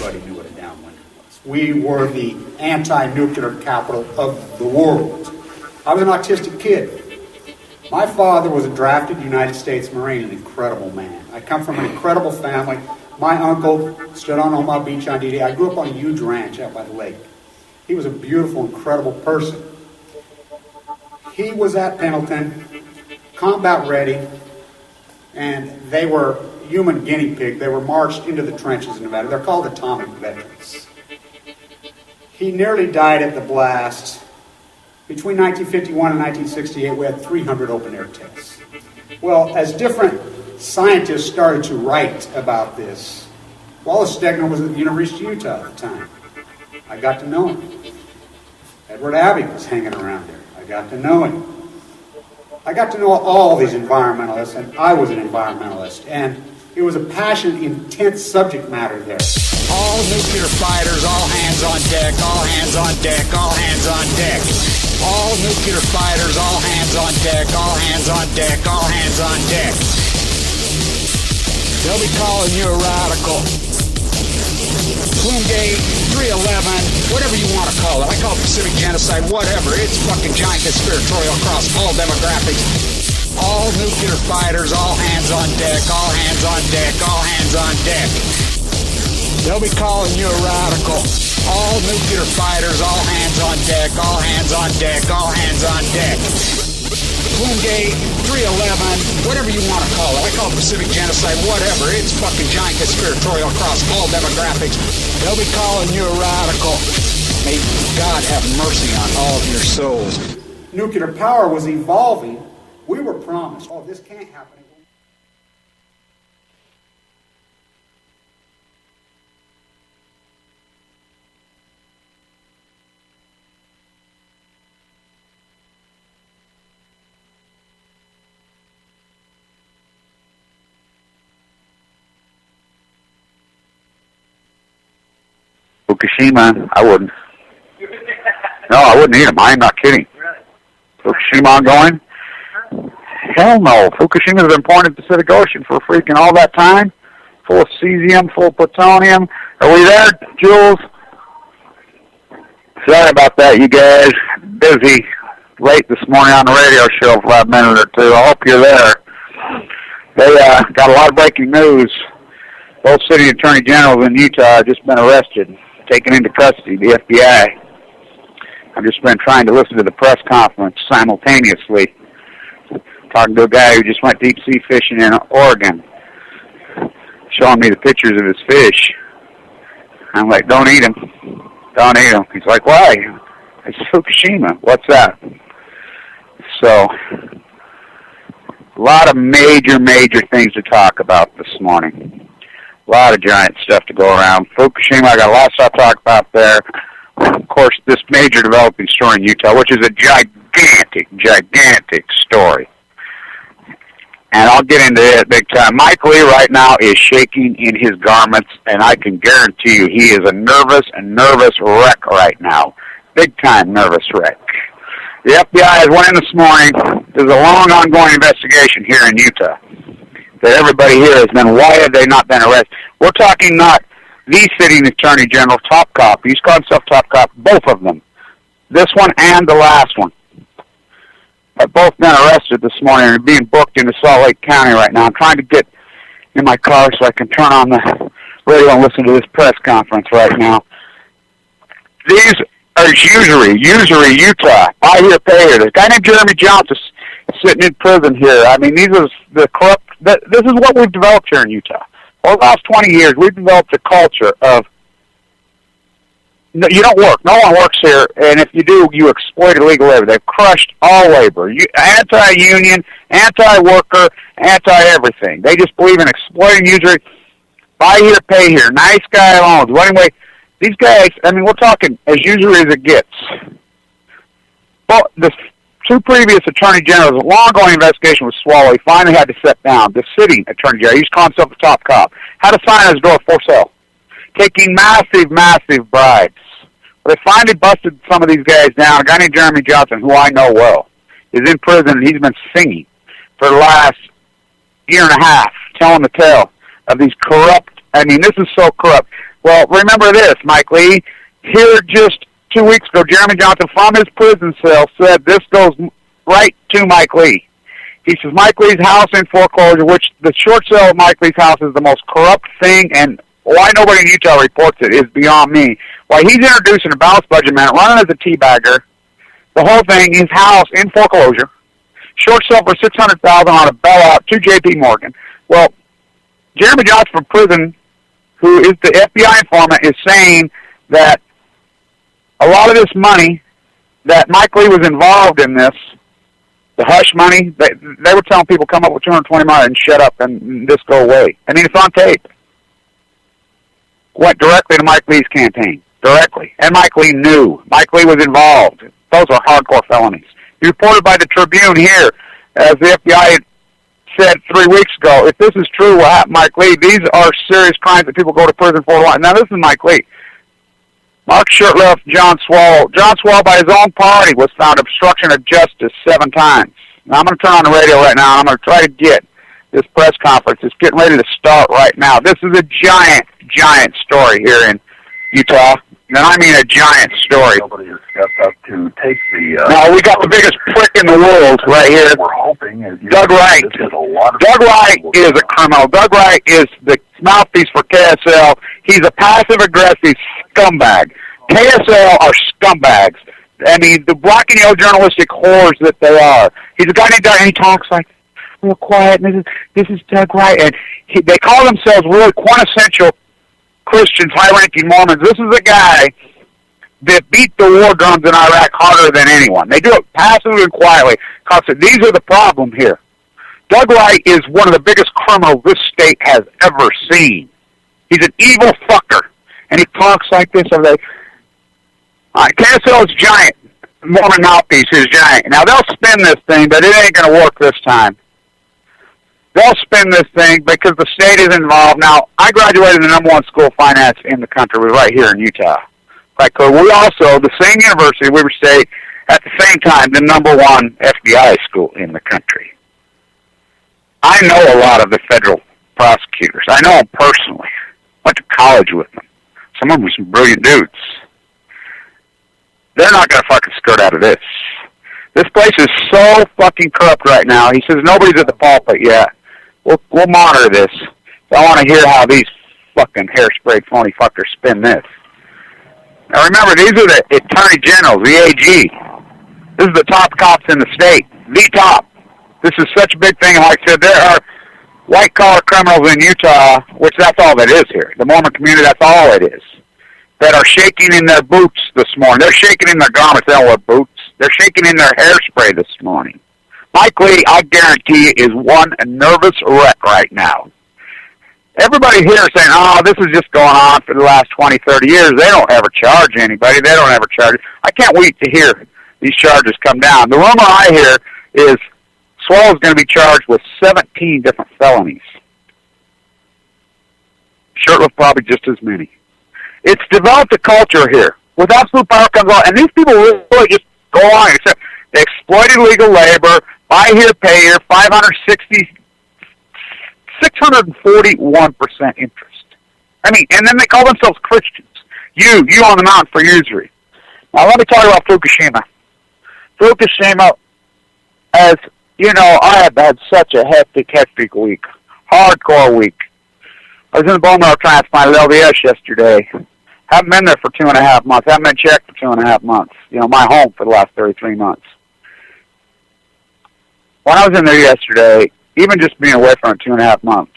everybody knew what a downwinder was. We were the anti-nuclear capital of the world. I was an autistic kid. My father was a drafted United States Marine, an incredible man. I come from an incredible family. My uncle stood on Omaha Beach on D-Day. I grew up on a huge ranch out by the lake. He was a beautiful, incredible person. He was at Pendleton, combat ready, and they were human guinea pig. They were marched into the trenches in Nevada. They're called atomic veterans. He nearly died at the blast. Between 1951 and 1968, we had 300 open-air tests. Well, as different scientists started to write about this, Wallace Stegner was at the University of Utah at the time. I got to know him. Edward Abbey was hanging around there. I got to know him. I got to know all these environmentalists, and I was an environmentalist, and it was a passionate, intense subject matter there. All nuclear fighters, all hands on deck, all hands on deck, all hands on deck. All nuclear fighters, all hands on deck, all hands on deck, all hands on deck. They'll be calling you a radical. Plumegate, 311, whatever you want to call it. I call it Pacific genocide, whatever. It's fucking giant conspiratorial across all demographics. All nuclear fighters, all hands on deck, all hands on deck, all hands on deck. They'll be calling you a radical. All nuclear fighters, all hands on deck, all hands on deck, all hands on deck. Plumegate, 311, whatever you want to call it. I call it Pacific genocide, whatever. It's fucking giant conspiratorial across all demographics. They'll be calling you a radical. May God have mercy on all of your souls. Nuclear power was evolving. We were promised, oh, this can't happen. Fukushima, I wouldn't. No, I wouldn't eat them. I'm not kidding. Fukushima ongoing? Hell no. Fukushima's been pouring in the Pacific Ocean for freaking all that time. Full of cesium, full of plutonium. Are we there, Jules? Sorry about that, you guys. Busy late this morning on the radio show for a minute or two. I hope you're there. They got a lot of breaking news. Both city attorney generals in Utah have just been arrested, taken into custody, the FBI. I've just been trying to listen to the press conference simultaneously, talking to a guy who just went deep-sea fishing in Oregon, showing me the pictures of his fish. I'm like, don't eat them. Don't eat them. He's like, why? It's Fukushima. What's that? So, a lot of major things to talk about this morning. A lot of giant stuff to go around. Fukushima, I got a lot of stuff to talk about there. Of course, this major developing story in Utah, which is a gigantic story. And I'll get into it big time. Mike Lee right now is shaking in his garments, and I can guarantee you he is a nervous wreck right now. Big time nervous wreck. The FBI has went in this morning. There's a long ongoing investigation here in Utah that everybody here has been, why have they not been arrested? We're talking not the sitting attorney general, top cop. He's called himself top cop, both of them. This one and the last one have both been arrested this morning and are being booked into Salt Lake County right now. I'm trying to get in my car so I can turn on the radio and listen to this press conference right now. These are usury, Utah. Buy here, pay here. There's a guy named Jeremy Johnson sitting in prison here. I mean, these are the corrupt. This is what we've developed here in Utah. Over the last 20 years, we've developed a culture of you don't work. No one works here, and if you do, you exploit illegal labor. They've crushed all labor. Anti-union, anti-worker, anti-everything. They just believe in exploiting usury. Buy here, pay here. Nice guy loans. Well, anyway, these guys, I mean, we're talking as usury as it gets. Well, the two previous attorney generals, a long-going investigation was swallowed. He finally had to step down. The sitting attorney general, he's calling himself the top cop, had a sign on his door for sale, taking massive bribes. Well, they finally busted some of these guys down. A guy named Jeremy Johnson, who I know well, is in prison, and he's been singing for the last year and a half, telling the tale of these corrupt, I mean, this is so corrupt. Well, remember this, Mike Lee. Here just 2 weeks ago, Jeremy Johnson from his prison cell said this goes right to Mike Lee. He says Mike Lee's house in foreclosure, which the short sale of Mike Lee's house is the most corrupt thing, and why nobody in Utah reports it is beyond me. Why he's introducing a balanced budget amendment, running as a teabagger, the whole thing, his house in foreclosure, short sale for $600,000 on a bailout to J.P. Morgan. Well, Jeremy Johnson from prison, who is the FBI informant, is saying that a lot of this money that Mike Lee was involved in this, the hush money, they were telling people come up with $220 million and shut up and this go away. I mean, it's on tape. Went directly to Mike Lee's campaign, directly. And Mike Lee knew. Mike Lee was involved. Those are hardcore felonies. Reported by the Tribune here, as the FBI had said 3 weeks ago, if this is true, what happened to Mike Lee, these are serious crimes that people go to prison for. Now, this is Mike Lee. Mark Shurtleff, John Swalwell. John Swalwell, by his own party, was found obstruction of justice 7 times. Now, I'm going to turn on the radio right now, and I'm going to try to get this press conference. It's getting ready to start right now. This is a giant, giant story here in Utah. And I mean a giant story. Somebody has stepped up to take the... Now, we got the biggest prick in the world right here. We're hoping... Doug Wright. Doug Wright is a criminal. Doug Wright is the mouthpiece for K.S.L. He's a passive-aggressive scumbag. K.S.L. are scumbags. I mean, the black and yellow journalistic whores that they are. He's a guy named Doug, and he talks like real quiet, and this is Doug Wright. And they call themselves really quintessential Christians, high-ranking Mormons. This is a guy that beat the war drums in Iraq harder than anyone. They do it passively and quietly. These are the problem here. Doug Wright is one of the biggest criminals this state has ever seen. He's an evil fucker, and he talks like this every day. K.S.L. is giant. Mormon mouthpiece is giant. Now, they'll spin this thing, but it ain't going to work this time. They'll spin this thing because the state is involved. Now, I graduated the #1 school of finance in the country. We're right here in Utah. Right, so we also, the same university, Weber State, at the same time, the #1 FBI school in the country. I know a lot of the federal prosecutors. I know them personally. Went to college with them. Some of them were some brilliant dudes. They're not going to fucking skirt out of this. This place is so fucking corrupt right now. He says nobody's at the pulpit yet. We'll monitor this. I want to hear how these fucking hairspray phony fuckers spin this. Now remember, these are the attorney generals, the AG. This is the top cops in the state. The top. This is such a big thing. Like I said, there are white-collar criminals in Utah, which that's all that is here. The Mormon community, that's all it is, that are shaking in their boots this morning. They're shaking in their garments. They don't wear boots. They're shaking in their hairspray this morning. Mike Lee, I guarantee you, is one nervous wreck right now. Everybody here is saying, oh, this is just going on for the last 20, 30 years. They don't ever charge anybody. They don't ever charge. I can't wait to hear these charges come down. The rumor I hear is Swalwell's going to be charged with 17 different felonies. Shurtleff probably just as many. It's developed a culture here. With absolute power comes law, and these people really just go on. Except they exploit illegal labor, buy here, pay here, 641% interest. I mean, and then they call themselves Christians. You on the mountain for usury. Now let me talk about Fukushima. Fukushima, as you know, I have had such a hectic week. Hardcore week. I was in the bone marrow transplant at LVS yesterday. Haven't been there for 2.5 months. Haven't been checked for 2.5 months. You know, my home for the last 33 months. When I was in there yesterday, even just being away from it 2.5 months,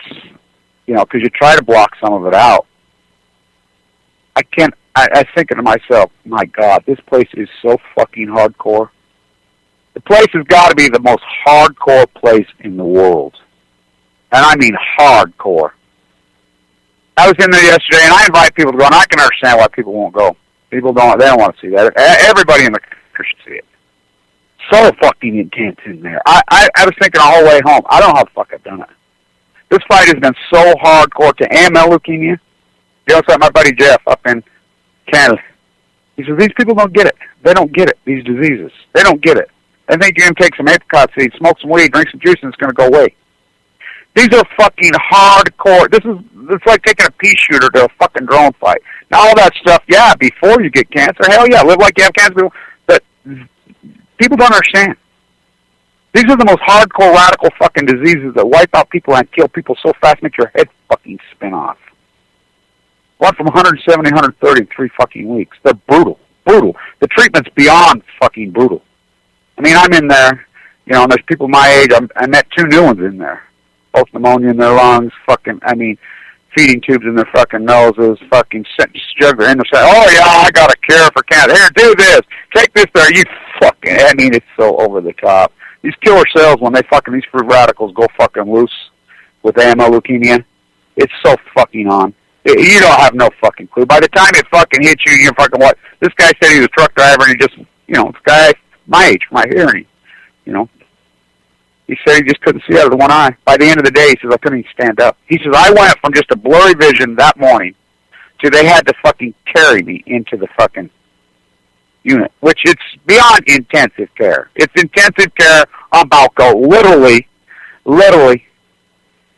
you know, because you try to block some of it out, I think to myself, my God, this place is so fucking hardcore. The place has got to be the most hardcore place in the world. And I mean hardcore. I was in there yesterday, and I invite people to go, and I can understand why people won't go. People don't want to see that. Everybody in the country should see it. So fucking intense in there. I was thinking the whole way home, I don't know how the fuck I've done it. This fight has been so hardcore to AML leukemia. You know, my buddy Jeff up in Canada. He says, these people don't get it. They don't get it, these diseases. They don't get it. They think you're going to take some apricot seeds, smoke some weed, drink some juice, and it's going to go away. These are fucking hardcore. This is it's like taking a pea shooter to a fucking drone fight. Now, all that stuff, yeah, before you get cancer, hell yeah, live like you have cancer. But people don't understand. These are the most hardcore, radical fucking diseases that wipe out people and kill people so fast, make your head fucking spin off. Went from 170, 130 in 3 fucking weeks. They're brutal. Brutal. The treatment's beyond fucking brutal. I mean, I'm in there, you know, and there's people my age. I met 2 new ones in there. Both pneumonia in their lungs, feeding tubes in their fucking noses, fucking sugar in their side. Oh, yeah, I got a cure for cancer. Here, do this. Take this there. You fucking, I mean, it's so over the top. These killer cells, when they fucking, these free radicals go fucking loose with AML leukemia, it's so fucking on. You don't have no fucking clue. By the time it fucking hits you, you're fucking what? This guy said he was a truck driver, and he just, you know, this guy my age, my hearing, you know. He said he just couldn't see out of the one eye. By the end of the day, he says, I couldn't even stand up. He says, I went from just a blurry vision that morning to they had to fucking carry me into the fucking unit, which it's beyond intensive care. It's intensive care on Balco. Literally,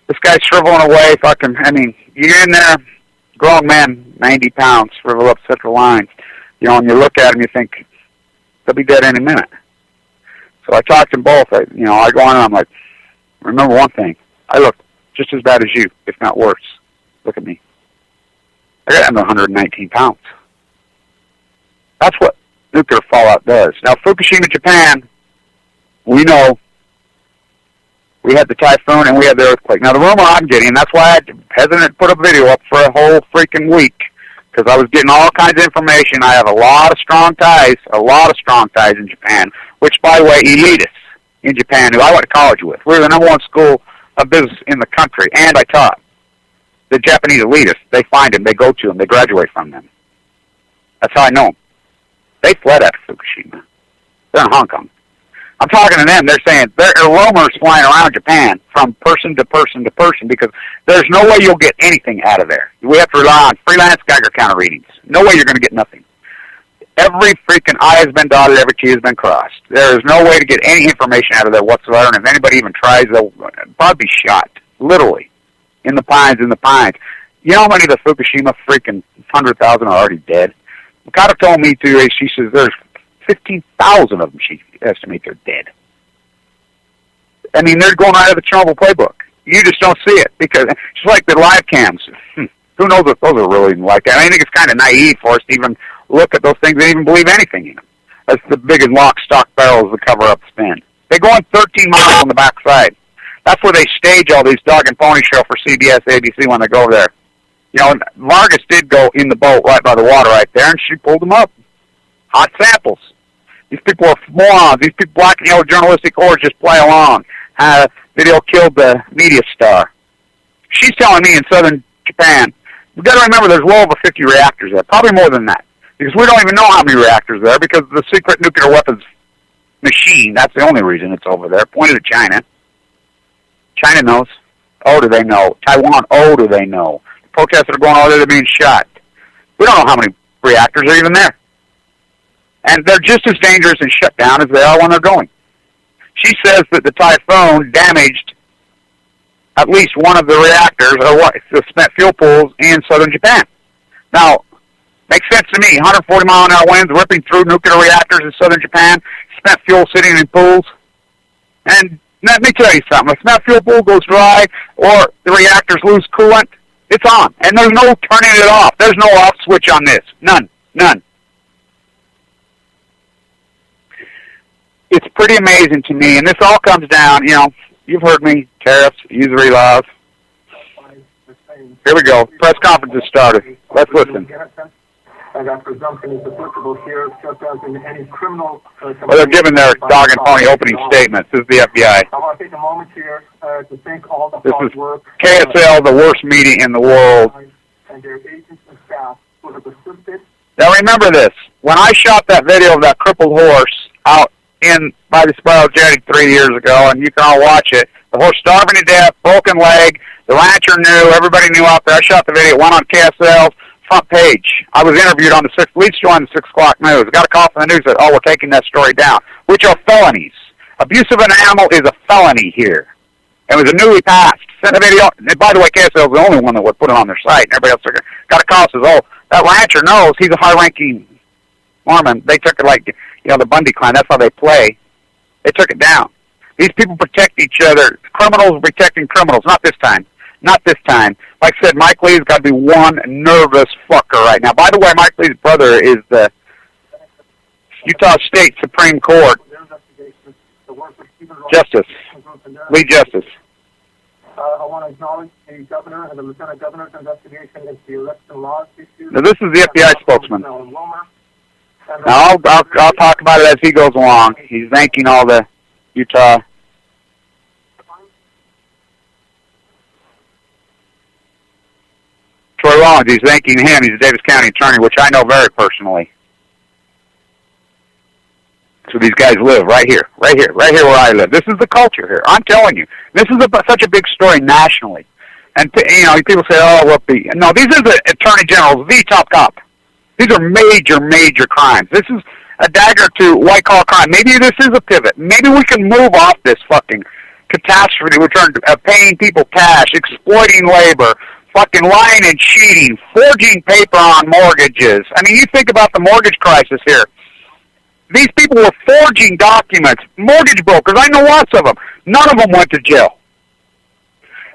this guy's shriveling away fucking, I mean, you're in there, grown men, 90 pounds, shrivel up central lines, you know, and you look at him, you think, they'll be dead any minute. So I talked to them both. I go on and I'm like, remember one thing, I look just as bad as you, if not worse. Look at me. I got under 119 pounds. That's what nuclear fallout does. Now, Fukushima, Japan, we know we had the typhoon and we had the earthquake. Now, the rumor I'm getting, and that's why I hesitant to put a video up for a whole freaking week, because I was getting all kinds of information. I have a lot of strong ties in Japan, which, by the way, elitists in Japan, who I went to college with. We were the #1 school of business in the country, and I taught. The Japanese elitists, they find them, they go to them, they graduate from them. That's how I know them. They fled after Fukushima. They're in Hong Kong. I'm talking to them. They're saying there are rumors flying around Japan from person to person to person because there's no way you'll get anything out of there. We have to rely on freelance Geiger counter readings. No way you're going to get nothing. Every freaking I has been dotted, every T has been crossed. There is no way to get any information out of there whatsoever, and if anybody even tries, they'll probably be shot. Literally. In the pines. You know how many of the Fukushima freaking 100,000 are already dead? Mikado told me today, she says there's 15,000 of them, she estimates, are dead. I mean, they're going right out of the Chernobyl playbook. You just don't see it, because it's like the live cams. Who knows if those are really like that? I think it's kind of naive for us to even look at those things and even believe anything in them. That's the big and lock stock barrels that cover up spin. They go in 13 miles on the backside. That's where they stage all these dog and pony show for CBS, ABC when they go over there. You know, Vargas did go in the boat right by the water right there, and she pulled them up. Hot samples. These people are morons. These people, black and yellow journalistic ores, just play along. Video killed the media star. She's telling me in southern Japan, we've got to remember there's well over 50 reactors there, probably more than that, because we don't even know how many reactors there are, because the secret nuclear weapons machine, that's the only reason it's over there, pointed at China. China knows. Oh, do they know? Taiwan, oh, do they know? The protests that are going on there, they're being shot. We don't know how many reactors are even there. And they're just as dangerous and shut down as they are when they're going. She says that the typhoon damaged at least one of the reactors, or what, the spent fuel pools in southern Japan. Now, makes sense to me. 140-mile-an-hour winds ripping through nuclear reactors in southern Japan, spent fuel sitting in pools. And let me tell you something. If spent fuel pool goes dry or the reactors lose coolant, it's on. And there's no turning it off. There's no off switch on this. None. It's pretty amazing to me, and this all comes down, you know, you've heard me, tariffs, usury laws. Here we go. Press conference has started. Let's listen. And that presumption is applicable here, just as in any criminal... Well, they're giving their dog and pony opening statements. This is the FBI. I want to take a moment here to thank all the hard work... This is K.S.L, the worst meeting in the world. And their agents and staff who have assisted. Now remember this. When I shot that video of that crippled horse out by the Spiral Jetty 3 years ago, and you can all watch it, the horse starving to death, broken leg, the rancher knew, everybody knew out there. I shot the video, it went on K.S.L's front page. I was interviewed on the 6, Leach joined the 6 o'clock news. I got a call from the news that, we're taking that story down, which are felonies. Abuse of an animal is a felony here. It was a newly passed Sent a video. And by the way, K.S.L. is the only one that would put it on their site. And everybody else got a call, says, oh, that rancher knows he's a high-ranking Mormon. They took it like, the Bundy clan. That's how they play. They took it down. These people protect each other. Criminals protecting criminals. Not this time. Not this time. Like I said, Mike Lee's got to be one nervous fucker right now. By the way, Mike Lee's brother is the Utah State Supreme Court Justice. Lee Justice. I want to acknowledge the governor and the lieutenant governor's investigation into the election laws issues. Now, this is the FBI spokesman. Now, I'll talk about it as he goes along. He's thanking all the Utah. Troy Rollins, he's thanking him. He's a Davis County attorney, which I know very personally. So these guys live right here where I live. This is the culture here. I'm telling you, this is such a big story nationally. And people say, "Oh, well, no, these are the attorney generals, the top cop. These are major, major crimes. This is a dagger to white-collar crime. Maybe this is a pivot. Maybe we can move off this fucking catastrophe. We're paying people cash, exploiting labor, fucking lying and cheating, forging paper on mortgages. I mean, you think about the mortgage crisis here. These people were forging documents, mortgage brokers. I know lots of them. None of them went to jail.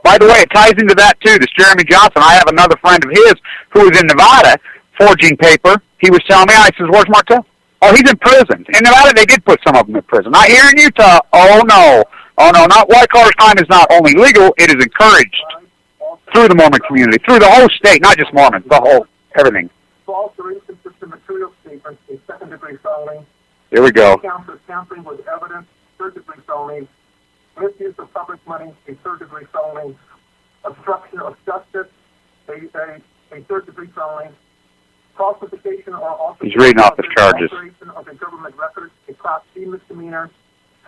By the way, it ties into that, too, this Jeremy Johnson. I have another friend of his who was in Nevada forging paper. He was telling me, I says, where's Martel? Oh, he's in prison. In Nevada, they did put some of them in prison. Not here in Utah. Oh, no. Oh, no, not white-collar crime is not only legal, it is encouraged through the Mormon community, through the whole state, not just Mormons, the whole, everything. False or inconsistent material statements, a second-degree felony. Here we go. Counts of tampering with evidence, third-degree felony. Misuse of public money, a third-degree felony. Obstruction of justice, a third-degree felony. Falsification or alteration. He's reading off the charges. Of a government record, a Class C misdemeanor.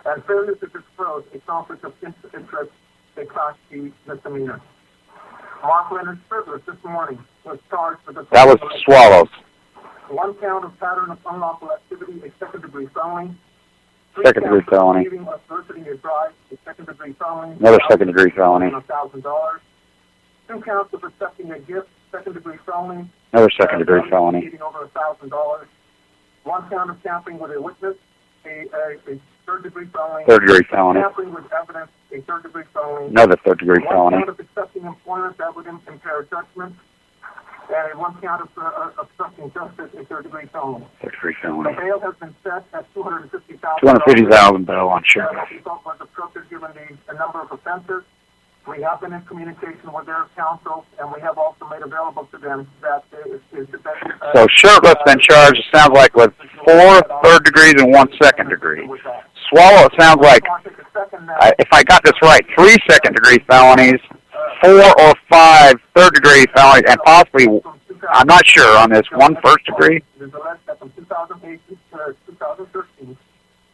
And failure to disclose a conflict of interest, a Class C misdemeanor. Mark Leonard Scribbler this morning was charged with the... That was Swallows. One count of pattern of unlawful activity, a second-degree felony. Second-degree felony. Soliciting a bribe, a second-degree felony. Another second-degree felony. $1,000. 2 counts of accepting a gift, second-degree felony. Another second-degree felony. Over $1,000. 1 count of tampering with a witness, a third-degree felony. Third-degree felony. Tampering with evidence, a third-degree felony. Another third-degree felony. 1 count of accepting employment that would impair judgment. And 1 count of obstructing justice, a third-degree felony. Third-degree felony. The bail has been set at $250,000. $250,000 bail on sheriff. We thought was appropriate given the number of offenses. We have been in communication with their counsel, and we have also made available to them that so shirtless been charged, it sounds like, with 4 third degrees and 1 second degree. Swallow, it sounds like, if I got this right, 3 second-degree felonies, 4 or 5 third-degree felonies, and possibly, I'm not sure on this, 1 first degree. It is alleged that from 2008 to 2013,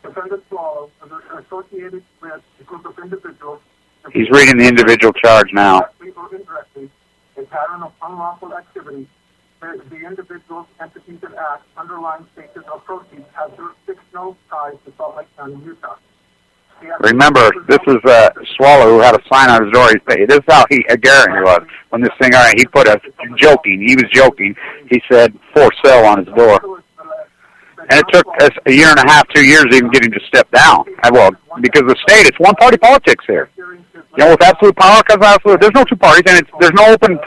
defendant Swallow was associated with a group of individuals. He's reading the individual charge now. Indirectly, a pattern of unlawful activity. The individuals, entities, and acts underlying statements or proceeds have jurisdictional ties to Salt Lake County, Utah. Remember, this is Swallow who had a sign on his door. This is how Garen was when this thing. All right, he put a joking. He was joking. He said "for sale" on his door, and it took us a year and a half, 2 years, to even get him to step down. Well, because the state, it's one-party politics here. You know, with absolute power comes absolute. There's no 2 parties, and there's no open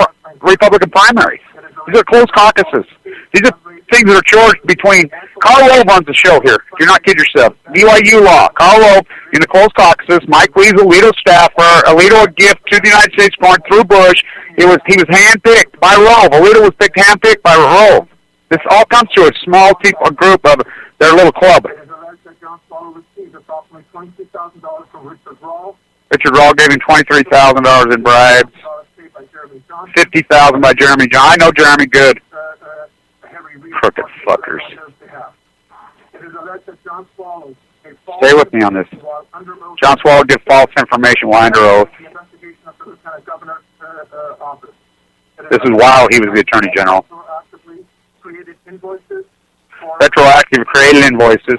Republican primaries. These are closed caucuses. These are things that are charged between. Carl Loeb runs the show here. Do not kid yourself. BYU law. Carl Loeb in the closed caucuses. Mike Lee's Alito staffer. Alito a gift to the United States going through Bush. He was handpicked by Rove. Alito was handpicked by Rove. This all comes to a small group of their little club. It is alleged that John Swallow received approximately $22,000 from Richard Rawl. Richard Rawl gave him $23,000 in bribes. $50,000 by Jeremy John. I know Jeremy good. Crooked fuckers. Stay with me on this. John Swallow give false information while under oath. This is while he was the Attorney General. Retroactive created invoices.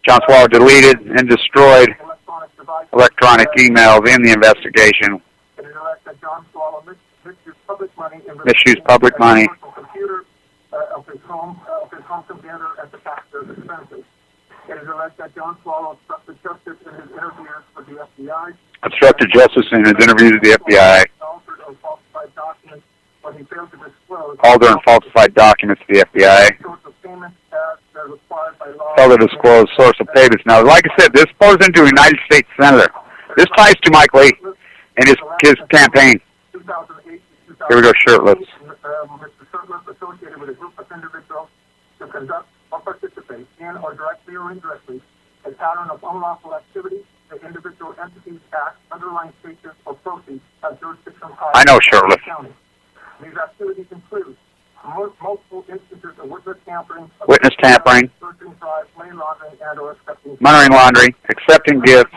John Swallow deleted and destroyed electronic devices, electronic emails in the investigation. It is alleged that John Swallow misused public money in Misused public money. computer of his home computer at the taxpayer's expenses. It is alleged that John Swallow obstructed justice in his interviews with the FBI. Obstructed justice in his interviews with the FBI. Altered or falsified documents, but he failed to disclose. Altered and falsified documents to the FBI. Source of payments that are required by law. Failed to disclose source of payments. Now, like I said, this goes into a United States Senator. This ties to Mike Lee and his campaign. 2008, Here we go, shirtless. Mr. Shirtless associated with a group of individuals to conduct or participate in or directly or indirectly a pattern of unlawful activity. The individual entities act, underlying cases, or proceeds have jurisdiction. I know, shirtless. These activities include multiple instances of witness tampering, searching drives, money laundering, and or accepting money laundering, accepting gifts,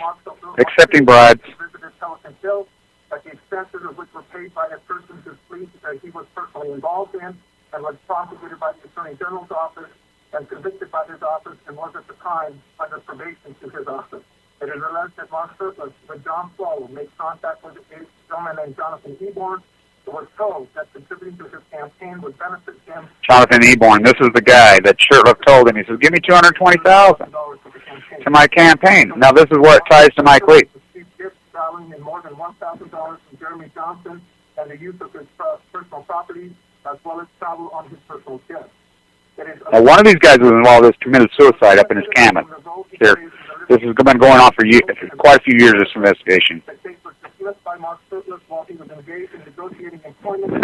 accepting bribes. Visited telephone bills that the expenses of which were paid by a person whose plea that he was personally involved in and was prosecuted by the Attorney General's office and convicted by his office and was at the time under probation to his office. It is alleged that Mark Shirtless, with John Swallow, made contact with a gentleman named Jonathan Eborn, who was told that contributing to his campaign would benefit him. Jonathan Eborn, this is the guy that Shirtless told him. He says, give me $220,000 to my campaign. Now, this is where it ties to Mike Lee. Valuing in more than $1,000 from Jeremy Johnson and the use of his personal property, as well as travel on his personal jet. Now, one of these guys was involved in committed suicide up in his cabin. Here, this has been going on for quite a few years, this investigation. The case was dismissed by Mark Shirtless while he was engaged in negotiating employment with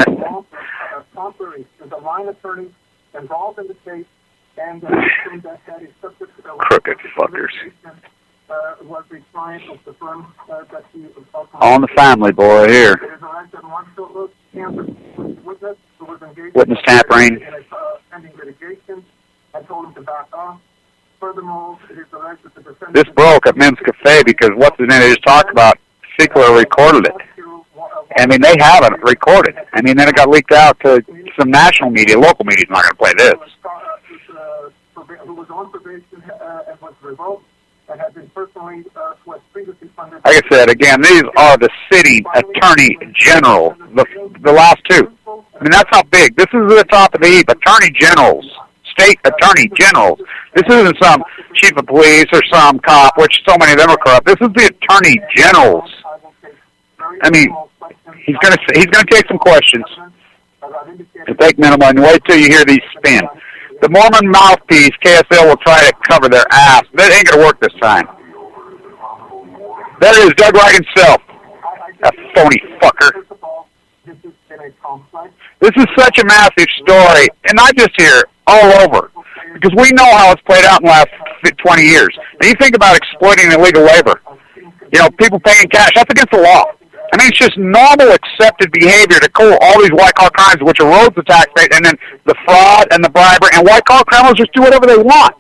contrary to the line attorney involved in the case and that had a subject crooked fuckers. Was the client of the firm that he on the family, boy, here. It is alleged that Mark Shirtless witness who was engaged witness tampering. In a pending litigation and told him to back off. Furthermore, it is alleged that the defendant... This broke at Men's Cafe because what's the name they just talked about? Secretly recorded it. I mean, they have it recorded. I mean, then it got leaked out to some national media. Local media's not going to play this. Who was on probation and was revoked and had been personally was previously funded. Like I said, again, these are the city attorney general, the last two. I mean, that's how big. This is the top of the heap. Attorney generals, state attorney generals. This isn't some chief of police or some cop, which so many of them are corrupt. This is the attorney generals. I mean, he's gonna take some questions and take minimal, and wait till you hear these spin. The Mormon mouthpiece, K.S.L, will try to cover their ass. That ain't going to work this time. There it is, Doug Wright himself. That phony fucker. This is such a massive story, and not just here, all over. Because we know how it's played out in the last 20 years. And you think about exploiting illegal labor. You know, people paying cash. That's against the law. I mean, it's just normal, accepted behavior to cool all these white-collar crimes, which erodes the tax rate, and then the fraud and the bribery, and white-collar criminals just do whatever they want.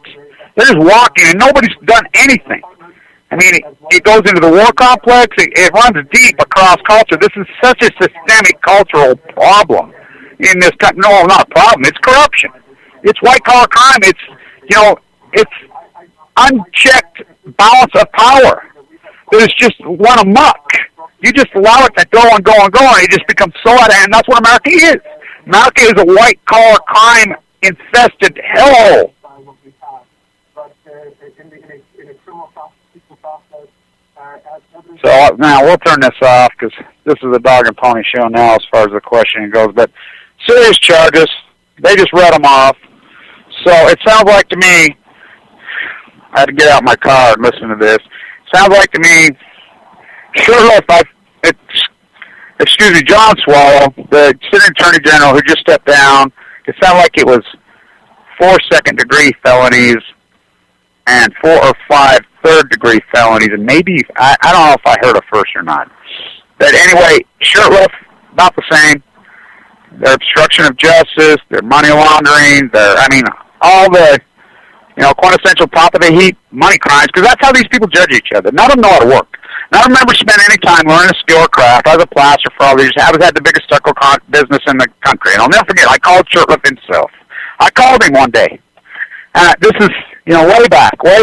They're just walking, and nobody's done anything. I mean, it goes into the war complex. It runs deep across culture. This is such a systemic cultural problem in this country. No, not a problem. It's corruption. It's white-collar crime. It's, you know, it's unchecked balance of power that is just run amok. You just allow it to go and go and go, and it just becomes so out of hand. That's what America is. America is a white-collar crime-infested hellhole. So now we'll turn this off because this is a dog and pony show now as far as the questioning goes. But serious charges, they just read them off. So it sounds like to me, I had to get out my car and listen to this. Sounds like to me, John Swallow, the sitting attorney general who just stepped down, it sounded like it was 4 second-degree felonies and 4 or 5 third-degree felonies, and maybe, I don't know if I heard a first or not. But anyway, Shirtless, about the same. Their obstruction of justice, their money laundering, all the, quintessential top of the heap money crimes, because that's how these people judge each other. None of them know how to work. None of them ever spent any time learning a skill or craft. I was a plaster for all these. I had the biggest stucco business in the country. And I'll never forget, I called Shirtless himself. I called him one day. way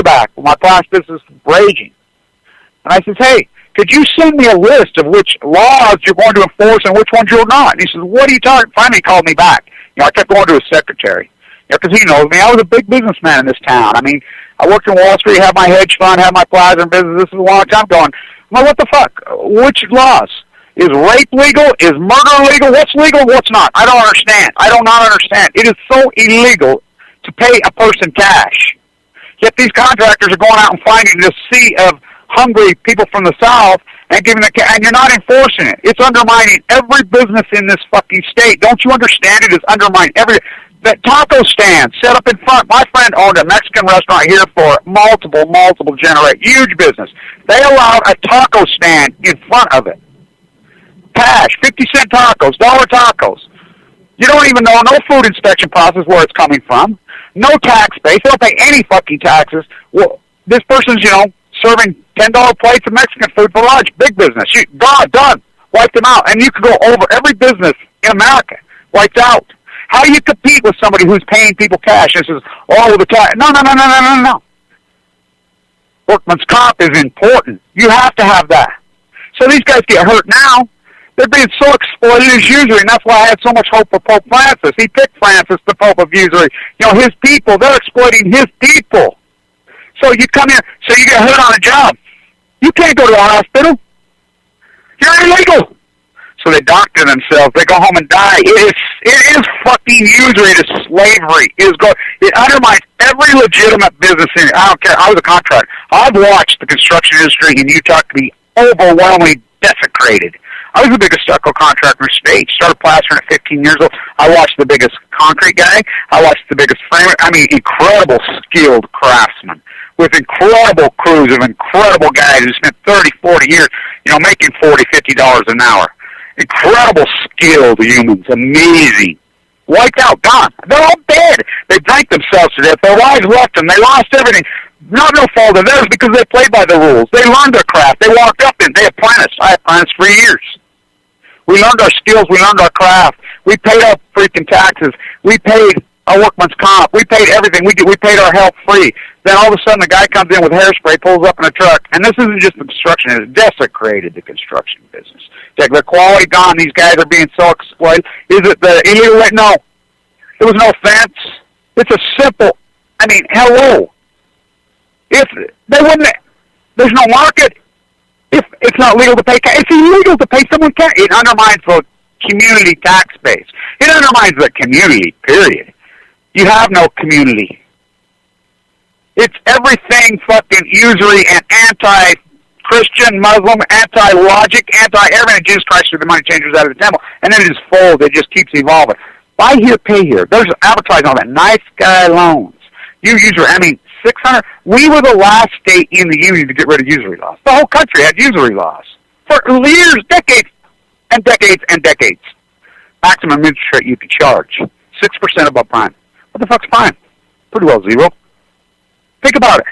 back, when my plastic business was raging. And I says, hey, could you send me a list of which laws you're going to enforce and which ones you're not? And he says, what are you talking? Finally, he called me back. I kept going to his secretary. Because he knows me. I was a big businessman in this town. I mean, I worked in Wall Street, had my hedge fund, had my plaza business. This is a long time going. I'm like, what the fuck? Which laws? Is rape legal? Is murder legal? What's legal? What's not? I don't understand. I do not understand. It is so illegal to pay a person cash. Yet these contractors are going out and finding this sea of hungry people from the South and giving it, and you're not enforcing it. It's undermining every business in this fucking state. Don't you understand? It is undermining every. That taco stand set up in front. My friend owned a Mexican restaurant here for multiple generations. Huge business. They allowed a taco stand in front of it. Cash, 50-cent tacos, dollar tacos. You don't even know, no food inspection process where it's coming from. No tax base. They don't pay any fucking taxes. Well, this person's, serving $10 plates of Mexican food for lunch. Big business. Done. Wiped them out. And you could go over every business in America. Wiped out. How do you compete with somebody who's paying people cash and says, the tax? No. Workman's comp is important. You have to have that. So these guys get hurt now. They're being so exploited as usury, and that's why I had so much hope for Pope Francis. He picked Francis, the Pope of usury. His people, they're exploiting his people. So you come here, so you get hurt on a job. You can't go to a hospital. You're illegal. So they doctor themselves. They go home and die. It is fucking usury. It is slavery. It undermines every legitimate business in it. I don't care. I was a contractor. I've watched the construction industry in Utah to be overwhelmingly desecrated. I was the biggest stucco contractor in the state. Started plastering at 15 years old. I watched the biggest concrete guy. I watched the biggest framer. I mean, incredible skilled craftsmen with incredible crews of incredible guys who spent 30, 40 years, making $40, $50 an hour. Incredible skilled humans. Amazing. Wiped out. Gone. They're all dead. They drank themselves to death. Their wives left them. They lost everything. Not no fault of theirs because they played by the rules. They learned their craft. They walked up and they apprenticed. I apprenticed for years. We learned our skills. We learned our craft. We paid our freaking taxes. We paid our workman's comp. We paid everything. We paid our health free. Then all of a sudden the guy comes in with hairspray, pulls up in a truck, and this isn't just the construction. It's desecrated the construction business. The quality gone. These guys are being so exploited. Is it the illegal way? No. There was no fence. It's a simple, hello. If they wouldn't, there's no market. If it's not legal to pay cash, it's illegal to pay someone cash. It undermines the community tax base. It undermines the community, period. You have no community. It's everything fucking usury and anti-Christian, Muslim, anti-logic, anti-everything. Jesus Christ threw the money changers out of the temple. And then it just folds. It just keeps evolving. Buy here, pay here. There's advertising on that. Nice guy loans. You usury, 600. We were the last state in the union to get rid of usury laws. The whole country had usury laws for years, decades, and decades and decades. Maximum interest rate you could charge 6% above prime. What the fuck's prime? Pretty well zero. Think about it.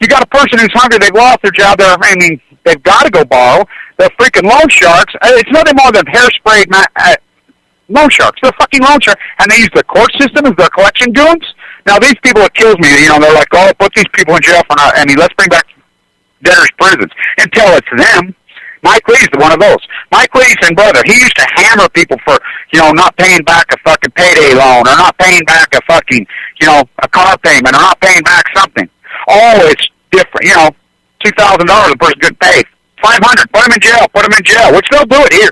You got a person who's hungry. They've lost their job. They've got to go borrow. They're freaking loan sharks. It's nothing more than hairspray loan sharks. They're fucking loan sharks, and they use the court system as their collection goons. Now, these people, it kills me. They're like, put these people in jail for not, let's bring back debtors' prisons. Until it's them. Mike Lee's one of those. Mike Lee's and brother, he used to hammer people for, not paying back a fucking payday loan or not paying back a fucking, a car payment or not paying back something. Oh, it's different. $2,000 the person could pay. $500, put him in jail, which they'll do it here.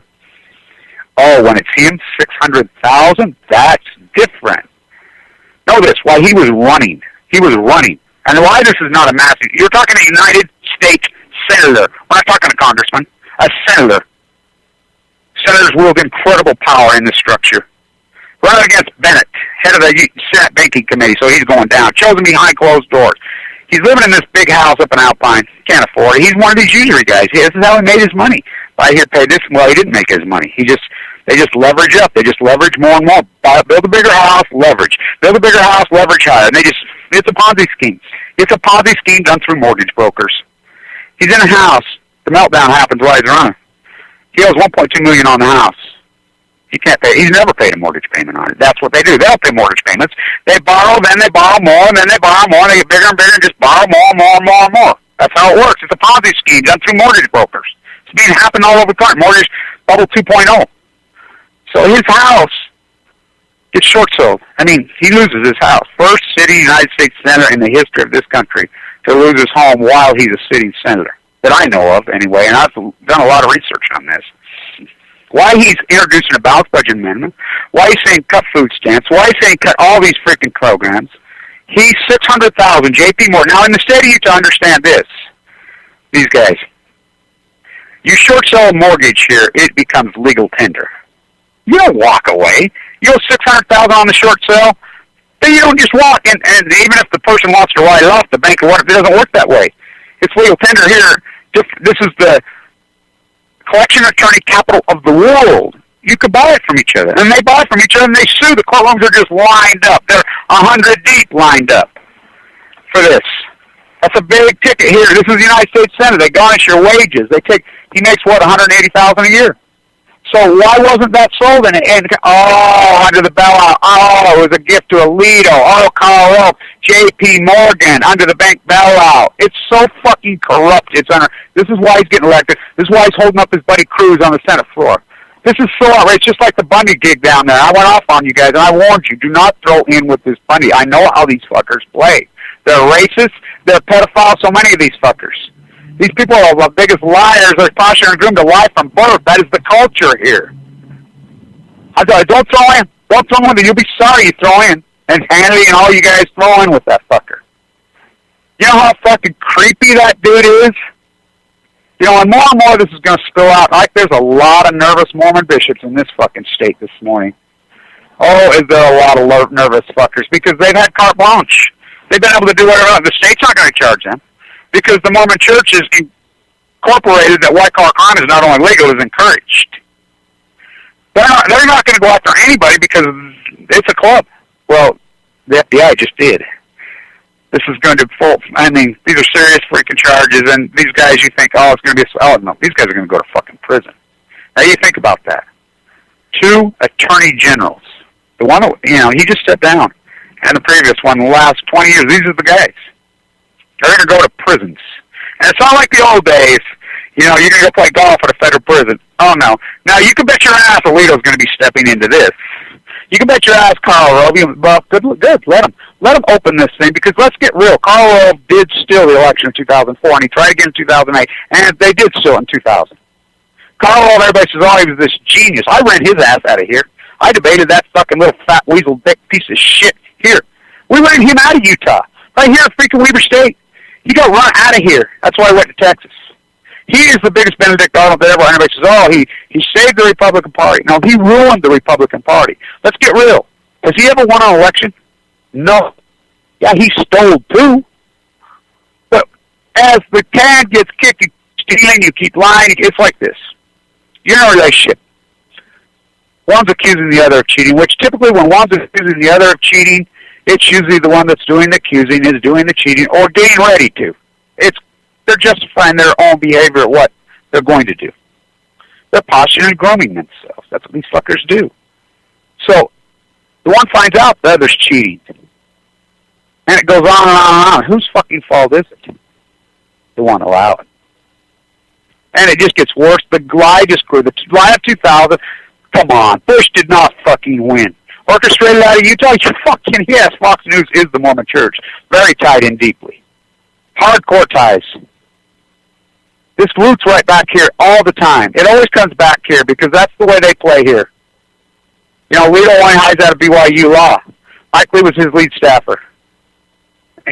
Oh, when it's him, $600,000, that's different. Know this, while he was running. And why this is not a massive, you're talking a United States senator. We're not talking a congressman, a senator. Senators wield incredible power in this structure. Running against Bennett, head of the Senate Banking Committee, so he's going down. Chosen behind closed doors. He's living in this big house up in Alpine. Can't afford it. He's one of these usury guys. This is how he made his money. Buy here, pay this. Well, he didn't make his money. They just leverage up. They just leverage more and more. Build a bigger house, leverage. Build a bigger house, leverage higher. And it's a Ponzi scheme. It's a Ponzi scheme done through mortgage brokers. He's in a house. The meltdown happens while he's running. He owes $1.2 million on the house. He can't pay. He's never paid a mortgage payment on it. That's what they do. They don't pay mortgage payments. They borrow, then they borrow more, and then they borrow more, and they get bigger and bigger and just borrow more and more and more and more. That's how it works. It's a Ponzi scheme done through mortgage brokers. It's being happened all over the country. Mortgage bubble 2.0. So his house gets short sold. I mean, he loses his house. First sitting United States senator in the history of this country to lose his home while he's a sitting senator, that I know of anyway, and I've done a lot of research on this. Why he's introducing a balanced budget amendment, why he's saying cut food stamps, why he's saying cut all these freaking programs. He's $600,000, J.P. Morgan. Now, in the state of Utah, understand this, these guys. You short sell a mortgage here, it becomes legal tender. You don't walk away. You owe $600,000 on the short sale, then you don't just walk. And even if the person wants to write it off, the bank or whatever, it doesn't work that way. It's legal tender here. This is the collection attorney capital of the world. You could buy it from each other. And they buy from each other and they sue. The courtrooms are just lined up. They're 100 deep lined up for this. That's a big ticket here. This is the United States Senate. They garnish your wages. He makes what, $180,000 a year. So why wasn't that sold? And under the bailout. Oh, it was a gift to Alito. Oh, Colorado, J.P. Morgan under the bank bailout. It's so fucking corrupt. This is why he's getting elected. This is why he's holding up his buddy Cruz on the Senate floor. This is so outrageous. Just like the Bundy gig down there. I went off on you guys, and I warned you. Do not throw in with this Bundy. I know how these fuckers play. They're racist. They're pedophiles. So many of these fuckers. These people are the biggest liars. They're posture and groomed to lie from birth. That is the culture here. I tell you, don't throw in. Don't throw in. You'll be sorry you throw in. And Hannity and all you guys throw in with that fucker. You know how fucking creepy that dude is? You know, and more this is going to spill out. Like, there's a lot of nervous Mormon bishops in this fucking state this morning. Oh, is there a lot of nervous fuckers? Because they've had carte blanche. They've been able to do whatever. The state's not going to charge them. Because the Mormon Church is incorporated that white-collar crime is not only legal, it's encouraged. They're not going to go after anybody because it's a club. Well, the FBI just did. This is going to these are serious freaking charges, and these guys, you think, oh, it's going to be no, these guys are going to go to fucking prison. Now, you think about that. 2 attorney generals. The one, he just stepped down. And the previous one, the last 20 years, these are the guys. They're going to go to prisons. And it's not like the old days, you're going to go play golf at a federal prison. Oh, no. Now, you can bet your ass Alito's going to be stepping into this. You can bet your ass Karl Rove, well, good, let him open this thing, because let's get real. Karl Rove did steal the election in 2004, and he tried again in 2008, and they did steal it in 2000. Karl Rove, everybody says, oh, he was this genius. I ran his ass out of here. I debated that fucking little fat weasel dick piece of shit here. We ran him out of Utah, right here in freaking Weber State. He got run out of here. That's why I went to Texas. He is the biggest Benedict Arnold ever. Anybody says, oh, he saved the Republican Party. No, he ruined the Republican Party. Let's get real. Has he ever won an election? No. Yeah, he stole too. But as the can gets kicked, you keep stealing, you keep lying. It's like this. You're in a relationship. One's accusing the other of cheating, which typically when one's accusing the other of cheating, it's usually the one that's doing the accusing is doing the cheating or getting ready to. They're justifying their own behavior at what they're going to do. They're posturing and grooming themselves. That's what these fuckers do. So the one finds out the other's cheating. And it goes on and on and on. Whose fucking fault is it? The one allowed it. And it just gets worse. The lie just grew. The lie of 2000, come on. Bush did not fucking win. Orchestrated out of Utah? Yes, Fox News is the Mormon Church. Very tied in deeply. Hardcore ties. This roots right back here all the time. It always comes back here because that's the way they play here. Lito only hides out of BYU Law. Mike Lee was his lead staffer.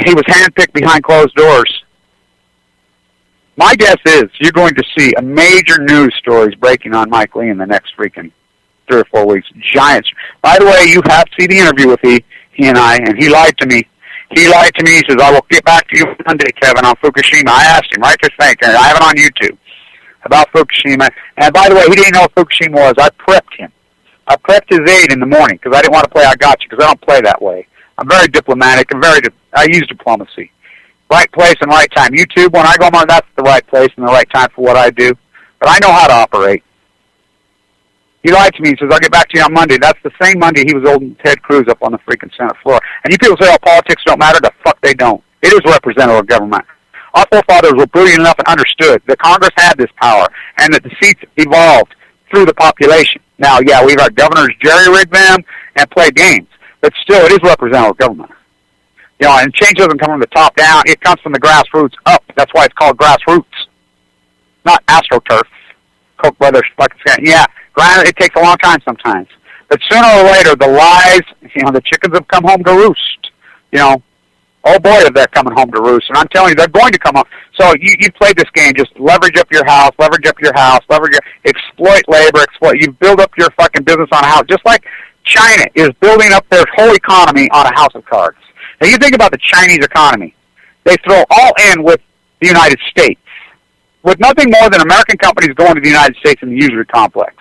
He was handpicked behind closed doors. My guess is you're going to see a major news stories breaking on Mike Lee in the next freaking 3 or 4 weeks. Giants. By the way, you have to see the interview with he and I, and he lied to me. He lied to me. He says, I will get back to you Monday, Kevin, on Fukushima. I asked him, right this thing, and I have it on YouTube, about Fukushima. And by the way, he didn't know what Fukushima was. I prepped him. I prepped his aide in the morning because I didn't want to play I got you because I don't play that way. I'm very diplomatic and I use diplomacy. Right place and right time. YouTube, when I go on, that's the right place and the right time for what I do. But I know how to operate. He lied to me. He says, I'll get back to you on Monday. That's the same Monday he was holding Ted Cruz up on the freaking Senate floor. And you people say, oh, politics don't matter. The fuck they don't. It is representative government. Our forefathers were brilliant enough and understood that Congress had this power and that the seats evolved through the population. Now, yeah, we've got governors jerry-rig them and play games. But still, it is representative government. You know, and change doesn't come from the top down. It comes from the grassroots up. That's why it's called grassroots. Not AstroTurf. Koch brothers, fucking scan. Yeah, granted, it takes a long time sometimes. But sooner or later, the lies, you know, the chickens have come home to roost. You know, oh boy, if they're coming home to roost. And I'm telling you, they're going to come home. So you played this game, just leverage up your house, exploit labor, you build up your fucking business on a house. Just like China is building up their whole economy on a house of cards. Now you think about the Chinese economy. They throw all in with the United States, with nothing more than American companies going to the United States in the usury complex.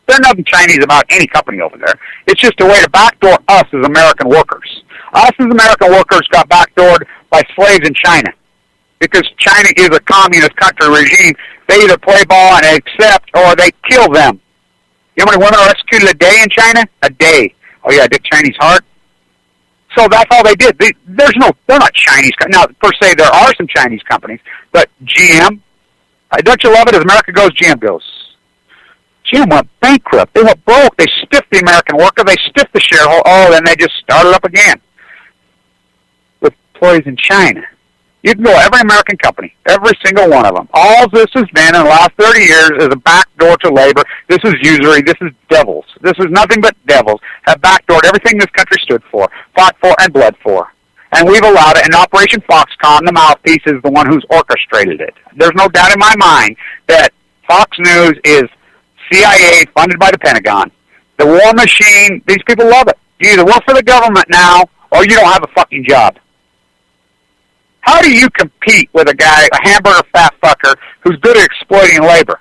There's nothing Chinese about any company over there. It's just a way to backdoor us as American workers. Us as American workers got backdoored by slaves in China. Because China is a communist country regime. They either play ball and accept or they kill them. You know how many women are executed a day in China? A day. Oh yeah, Dick Cheney's heart. So that's all they did. They're not Chinese. Now, per se, there are some Chinese companies, but GM, don't you love it? As America goes, GM goes. GM went bankrupt. They went broke. They stiffed the American worker. They stiffed the shareholder. Oh, then they just started up again with employees in China. You can go every American company, every single one of them. All this has been in the last 30 years is a backdoor to labor. This is usury. This is devils. This is nothing but devils have backdoored everything this country stood for, fought for, and bled for. And we've allowed it. And Operation Foxconn, the mouthpiece, is the one who's orchestrated it. There's no doubt in my mind that Fox News is CIA funded by the Pentagon. The war machine, these people love it. You either work for the government now or you don't have a fucking job. How do you compete with a guy, a hamburger fat fucker, who's good at exploiting labor?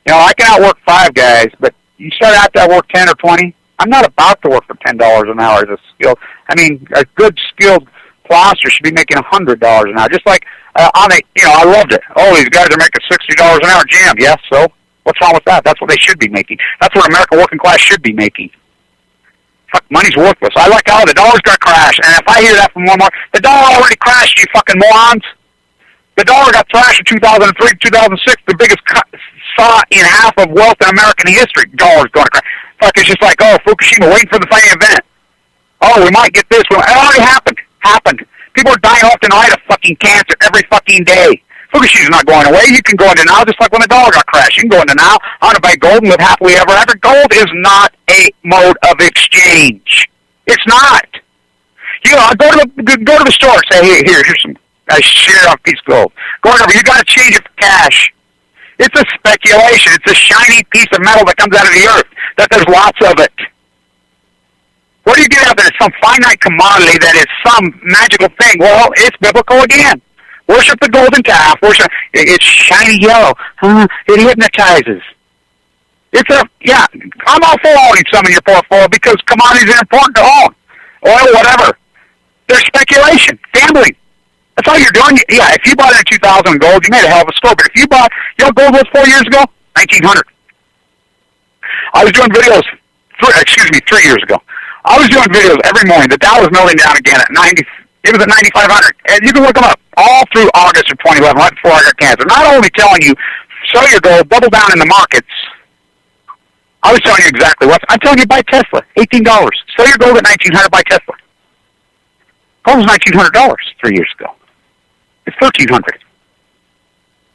You know, I can outwork 5 guys, but you start out to outwork 10 or 20. I'm not about to work for $10 an hour as a skilled. I mean, a good skilled plaster should be making $100 an hour. Just like I loved it. Oh, these guys are making $60 an hour. Jam, yes. So what's wrong with that? That's what they should be making. That's what American working class should be making. Fuck, money's worthless. I like how the dollar's got crashed, and if I hear that from one more, the dollar already crashed, you fucking morons. The dollar got thrashed in 2003, 2006, the biggest saw in half of wealth in American history. Dollar's going to crash. Fuck, it's just like, oh, Fukushima, waiting for the same event. Oh, we might get this. It already happened. People are dying left and right of fucking cancer every fucking day. Fukushima's not going away. You can go into now just like when the dollar got crashed. You can go into now, I want to buy gold and live happily ever after. Gold is not a mode of exchange. It's not. You know, go to the store and say, here's some a share of piece of gold. Go over, you got to change it for cash. It's a speculation. It's a shiny piece of metal that comes out of the earth, that there's lots of it. What do you get out there? Some finite commodity that is some magical thing. Well, it's biblical again. Worship the golden calf. It's shiny yellow. It hypnotizes. I'm all for owning some in your portfolio because commodities are important to own. Oil, whatever. They're speculation, gambling. That's all you're doing. Yeah, if you bought it in 2000 gold, you made a hell of a score. But if you bought, gold was 4 years ago? 1900. I was doing videos, 3 years ago. I was doing videos every morning. The Dow was melting down again at 90. It was at 9,500. And you can look them up all through August of 2011, right before I got cancer. Not only telling you, sell your gold, double down in the markets. I was telling you exactly what. I'm telling you, buy Tesla, $18. Sell your gold at 1,900, buy Tesla. Gold was $1,900 3 years ago. It's 1,300.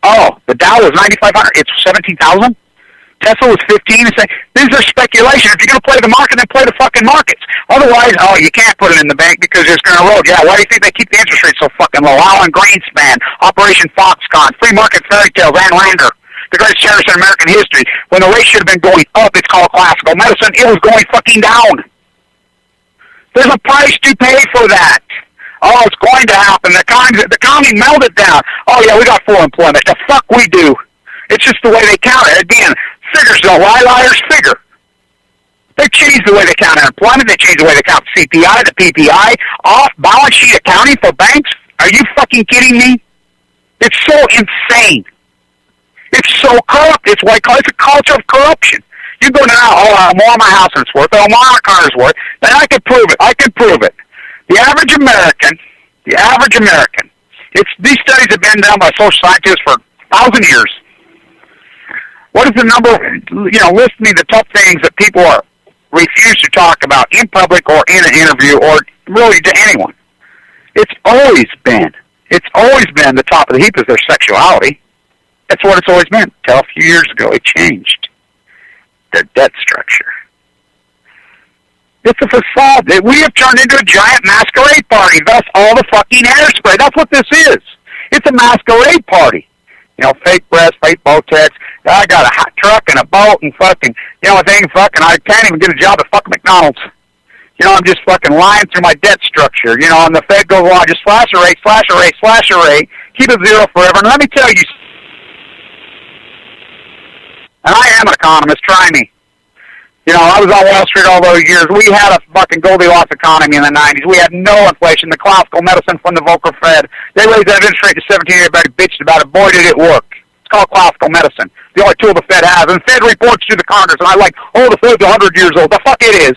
Oh, the Dow was 9,500. It's 17,000. Tesla was 15. These are speculation. If you're going to play the market, then play the fucking markets. Otherwise, you can't put it in the bank because it's going to erode. Yeah, why do you think they keep the interest rates so fucking low? Alan Greenspan, Operation Foxconn, free market fairy tales, Ann Lander, the greatest terrorist in American history. When the rate should have been going up, it's called classical medicine. It was going fucking down. There's a price to pay for that. Oh, it's going to happen. The economy melted down. Oh, yeah, we got full employment. The fuck we do. It's just the way they count it. Again, figures don't lie, liars figure. They changed the way they count unemployment. They changed the way they count CPI, the PPI, off balance sheet accounting for banks. Are you fucking kidding me? It's so insane. It's so corrupt. It's a culture of corruption. You go down, more my house than it's worth, more my car's worth, then I can prove it. The average American, these studies have been done by social scientists for 1,000 years. What is the number, list me the top things that people refuse to talk about in public or in an interview or really to anyone. It's always been the top of the heap is their sexuality. That's what it's always been. Until a few years ago, it changed. Their debt structure. It's a facade. We have turned into a giant masquerade party. Thus, all the fucking hairspray. That's what this is. It's a masquerade party. Fake breasts, fake Botex. I got a hot truck and a boat and fucking, I can't even get a job at fucking McDonald's. I'm just fucking lying through my debt structure. And the Fed goes on, just slash a rate, keep it zero forever. And let me tell you, and I am an economist, try me. I was on Wall Street all those years. We had a fucking Goldilocks economy in the 90s. We had no inflation. The classical medicine from the Volcker Fed. They raised that interest rate to 17. Everybody bitched about it. Boy, did it work. It's called classical medicine. The only tool the Fed has. And the Fed reports to the Congress. And the Fed's 100 years old. The fuck it is.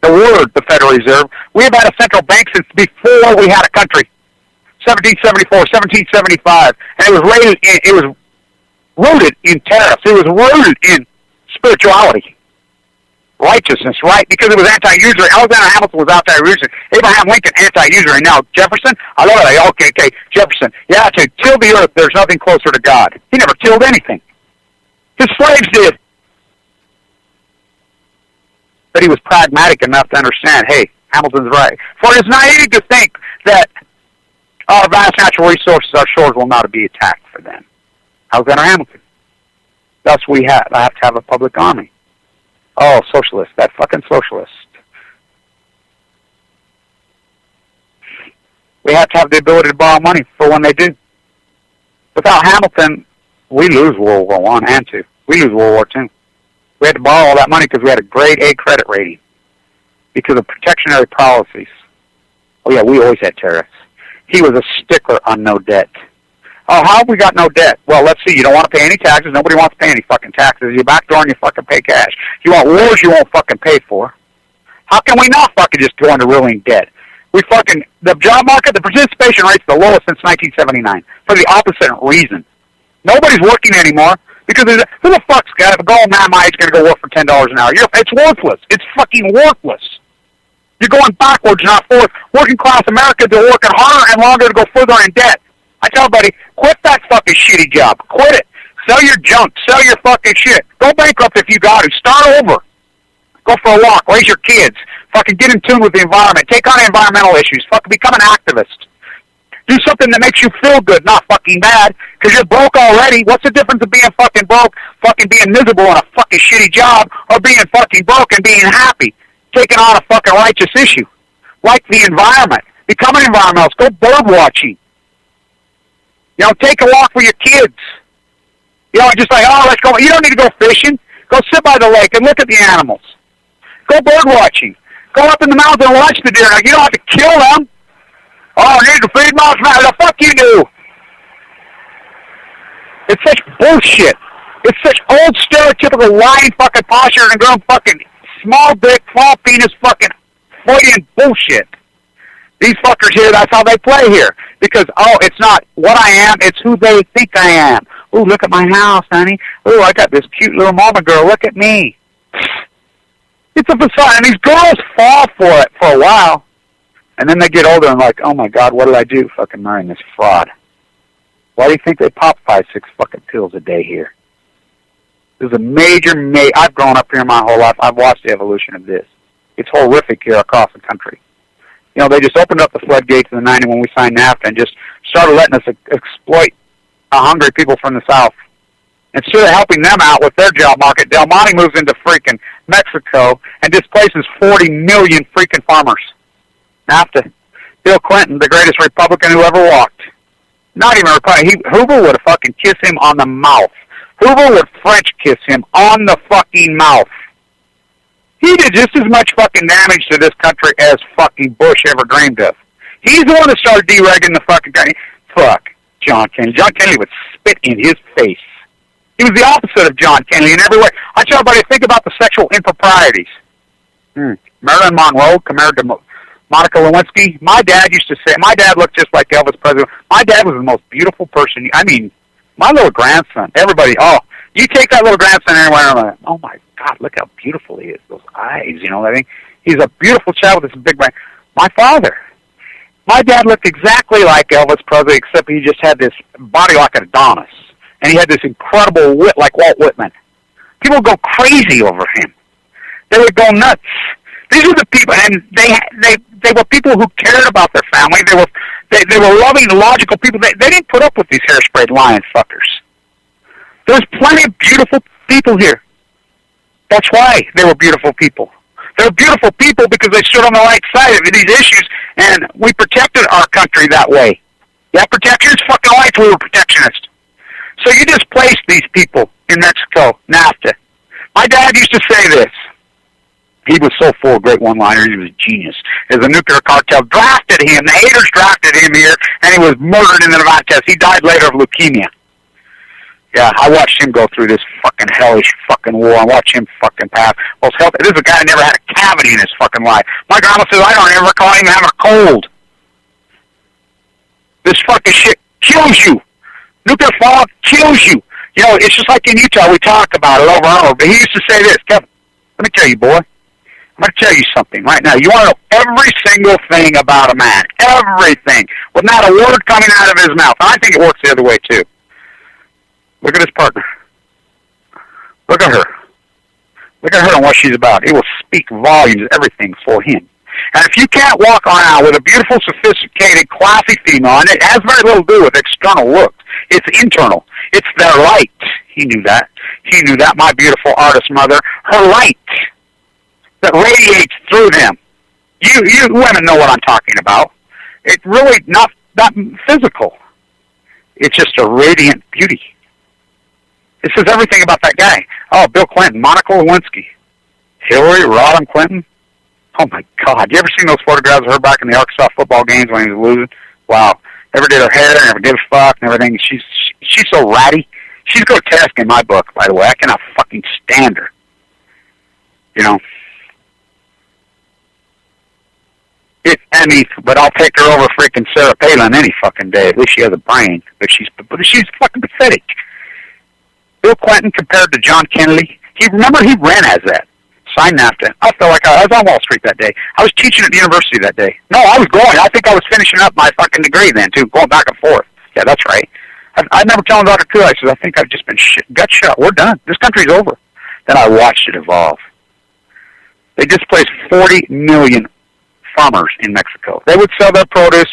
The word, the Federal Reserve. We have had a central bank since before we had a country. 1774, 1775. And it was rooted in tariffs. It was rooted in spirituality. Righteousness, right? Because it was anti-usury. Alexander Hamilton was anti-usury. Abraham Lincoln, anti-usury. Now, Jefferson, I love it. Okay, Jefferson. Yeah, to till the earth, there's nothing closer to God. He never tilled anything. His slaves did. But he was pragmatic enough to understand, hey, Hamilton's right. For it is naive to think that our vast natural resources, our shores, will not be attacked for them. Alexander Hamilton. Thus, I have to have a public army. Oh, socialist. That fucking socialist. We have to have the ability to borrow money for when they do. Without Hamilton, we lose World War I and II. We lose World War II. We had to borrow all that money because we had a grade A credit rating because of protectionary policies. Oh, yeah, we always had tariffs. He was a stickler on no debt. Oh, how have we got no debt? Well, let's see. You don't want to pay any taxes. Nobody wants to pay any fucking taxes. You backdoor and you fucking pay cash. You want wars you won't fucking pay for. How can we not fucking just go into ruining debt? The job market, the participation rate's the lowest since 1979 for the opposite reason. Nobody's working anymore because who the fuck's got a gold man my age going to go work for $10 an hour? It's worthless. It's fucking worthless. You're going backwards, not forward. Working class Americans are working harder and longer to go further in debt. I tell everybody, quit that fucking shitty job. Quit it. Sell your junk. Sell your fucking shit. Go bankrupt if you got to. Start over. Go for a walk. Raise your kids. Fucking get in tune with the environment. Take on environmental issues. Fucking become an activist. Do something that makes you feel good, not fucking bad, because you're broke already. What's the difference of being fucking broke, fucking being miserable in a fucking shitty job, or being fucking broke and being happy, taking on a fucking righteous issue? Like the environment. Become an environmentalist. Go bird watching. Take a walk with your kids. Just let's go. You don't need to go fishing. Go sit by the lake and look at the animals. Go bird watching. Go up in the mountain and watch the deer. You don't have to kill them. Oh, I need to feed my family. The fuck you do? It's such bullshit. It's such old stereotypical lying fucking posture and grown fucking small dick, small penis fucking Freudian bullshit. These fuckers here, that's how they play here. Because, it's not what I am, it's who they think I am. Ooh, look at my house, honey. Ooh, I got this cute little mama girl. Look at me. It's a facade. And these girls fall for it for a while. And then they get older and oh my God, what did I do? Fucking marrying this fraud. Why do you think they pop 5-6 fucking pills a day here? There's a major, I've grown up here my whole life. I've watched the evolution of this. It's horrific here across the country. They just opened up the floodgates in the 90s when we signed NAFTA and just started letting us exploit hungry people from the South. Instead of helping them out with their job market, Del Monte moves into freaking Mexico and displaces 40 million freaking farmers. NAFTA. Bill Clinton, the greatest Republican who ever walked. Not even a Republican. Hoover would have fucking kissed him on the mouth. Hoover would French kiss him on the fucking mouth. He did just as much fucking damage to this country as fucking Bush ever dreamed of. He's the one that started deregging the fucking country. Fuck John Kennedy. John Kennedy would spit in his face. He was the opposite of John Kennedy in every way. I tell everybody, think about the sexual improprieties. Marilyn Monroe compared to Monica Lewinsky. My dad used to say, my dad looked just like Elvis Presley. My dad was the most beautiful person. I mean, my little grandson, everybody, you take that little grandson anywhere, and I'm like, oh my God, look how beautiful he is. Those eyes, you know what I mean? He's a beautiful child with this big brain. My father, my dad looked exactly like Elvis Presley, except he just had this body like an Adonis. And he had this incredible wit like Walt Whitman. People would go crazy over him. They would go nuts. These were the people, and they were people who cared about their family. They were loving, logical people. They didn't put up with these hairsprayed lying fuckers. There's plenty of beautiful people here. That's why they were beautiful people. They were beautiful people because they stood on the right side of these issues, and we protected our country that way. Yeah, protectionist fucking rights, we were protectionists. So you displaced these people in Mexico, NAFTA. My dad used to say this. He was so full of great one-liners. He was a genius. As the nuclear cartel drafted him, the haters drafted him here, and he was murdered in the Nevada test. He died later of leukemia. Yeah, I watched him go through this fucking hellish fucking war. I watched him fucking pass. Well, this is a guy who never had a cavity in his fucking life. My grandma says, I don't ever recall him having a cold. This fucking shit kills you. Nuclear fallout kills you. You know, it's just like in Utah, we talk about it over and over. But he used to say this, Kevin, let me tell you, boy. I'm going to tell you something right now. You want to know every single thing about a man. Everything. With not a word coming out of his mouth. And I think it works the other way, too. Look at his partner. Look at her. Look at her and what she's about. It will speak volumes, everything for him. And if you can't walk around with a beautiful, sophisticated, classy female, and it has very little to do with external looks, it's internal. It's their light. He knew that. He knew that, my beautiful artist mother. Her light that radiates through them. You women know what I'm talking about. It's really not physical. It's just a radiant beauty. It says everything about that guy. Oh, Bill Clinton, Monica Lewinsky, Hillary, Rodham Clinton. Oh, my God. You ever seen those photographs of her back in the Arkansas football games when he was losing? Wow. Never did her hair, never gave a fuck and everything. She's so ratty. She's grotesque in my book, by the way. I cannot fucking stand her. You know? But I'll take her over freaking Sarah Palin any fucking day. At least she has a brain. But she's fucking pathetic. Bill Clinton compared to John Kennedy. He ran as that. Signed NAFTA. I felt like I was on Wall Street that day. I was teaching at the university that day. No, I was going. I think I was finishing up my fucking degree then, too, going back and forth. Yeah, that's right. I remember telling Dr. Koo, I said, I think I've just been gut shot. We're done. This country's over. Then I watched it evolve. They displaced 40 million farmers in Mexico. They would sell their produce,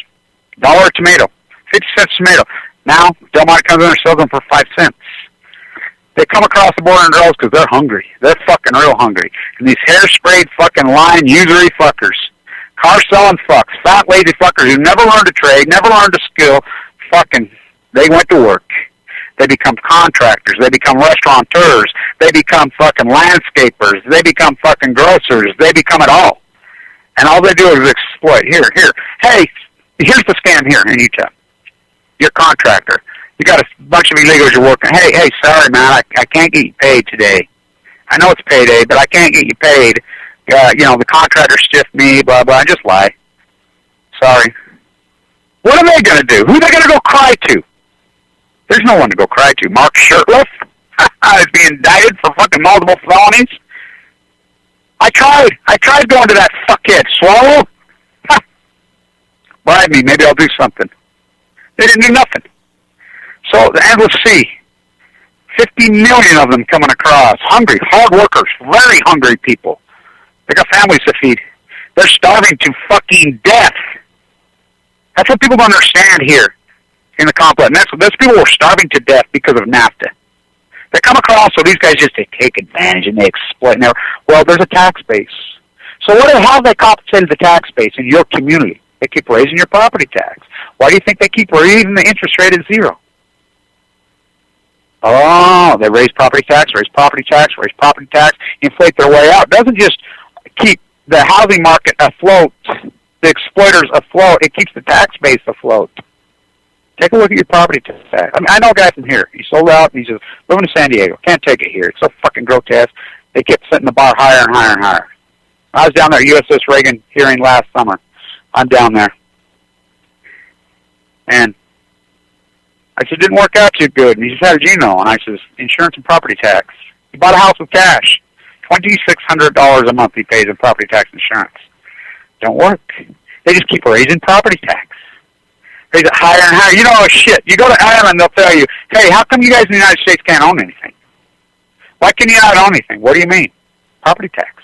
$1 a tomato, 50 cents a tomato. Now, Del Monte comes in and sells them for 5 cents. They come across the border in droves because they're hungry. They're fucking real hungry. And these hair-sprayed fucking lying usury fuckers, car-selling fucks, fat lazy fuckers who never learned a trade, never learned a skill, fucking, they went to work. They become contractors. They become restaurateurs. They become fucking landscapers. They become fucking grocers. They become it all. And all they do is exploit. Here. Hey, here's the scam here in Utah. You're a contractor. You got a bunch of illegals you're working. Hey, sorry, man, I can't get you paid today. I know it's payday, but I can't get you paid. The contractor stiffed me, blah, blah. I just lie. Sorry. What are they going to do? Who are they going to go cry to? There's no one to go cry to. Mark Shirtliff is being indicted for fucking multiple felonies. I tried going to that fuckhead Swallow. Bribe me, maybe I'll do something. They didn't do nothing. So the endless sea, 50 million of them coming across, hungry, hard workers, very hungry people. They got families to feed. They're starving to fucking death. That's what people don't understand here in the complex. And those people were starving to death because of NAFTA. They come across, so these guys just take advantage and they exploit. Well, there's a tax base. So how have they compensated the tax base in your community? They keep raising your property tax. Why do you think they keep raising the interest rate at 0? Oh, they raise property tax, inflate their way out. It doesn't just keep the housing market afloat, the exploiters afloat. It keeps the tax base afloat. Take a look at your property tax. I mean, I know a guy from here. He sold out, and he's just moving to San Diego. Can't take it here. It's so fucking grotesque. They kept setting the bar higher and higher and higher. I was down there at USS Reagan hearing last summer. I'm down there. And I said, didn't work out too good. And he said, how did you know? And I says, insurance and property tax. He bought a house with cash. $2,600 a month he pays in property tax insurance. Don't work. They just keep raising property tax. Raise it higher and higher. You know, shit. You go to Ireland, they'll tell you, hey, how come you guys in the United States can't own anything? Why can you not own anything? What do you mean? Property tax.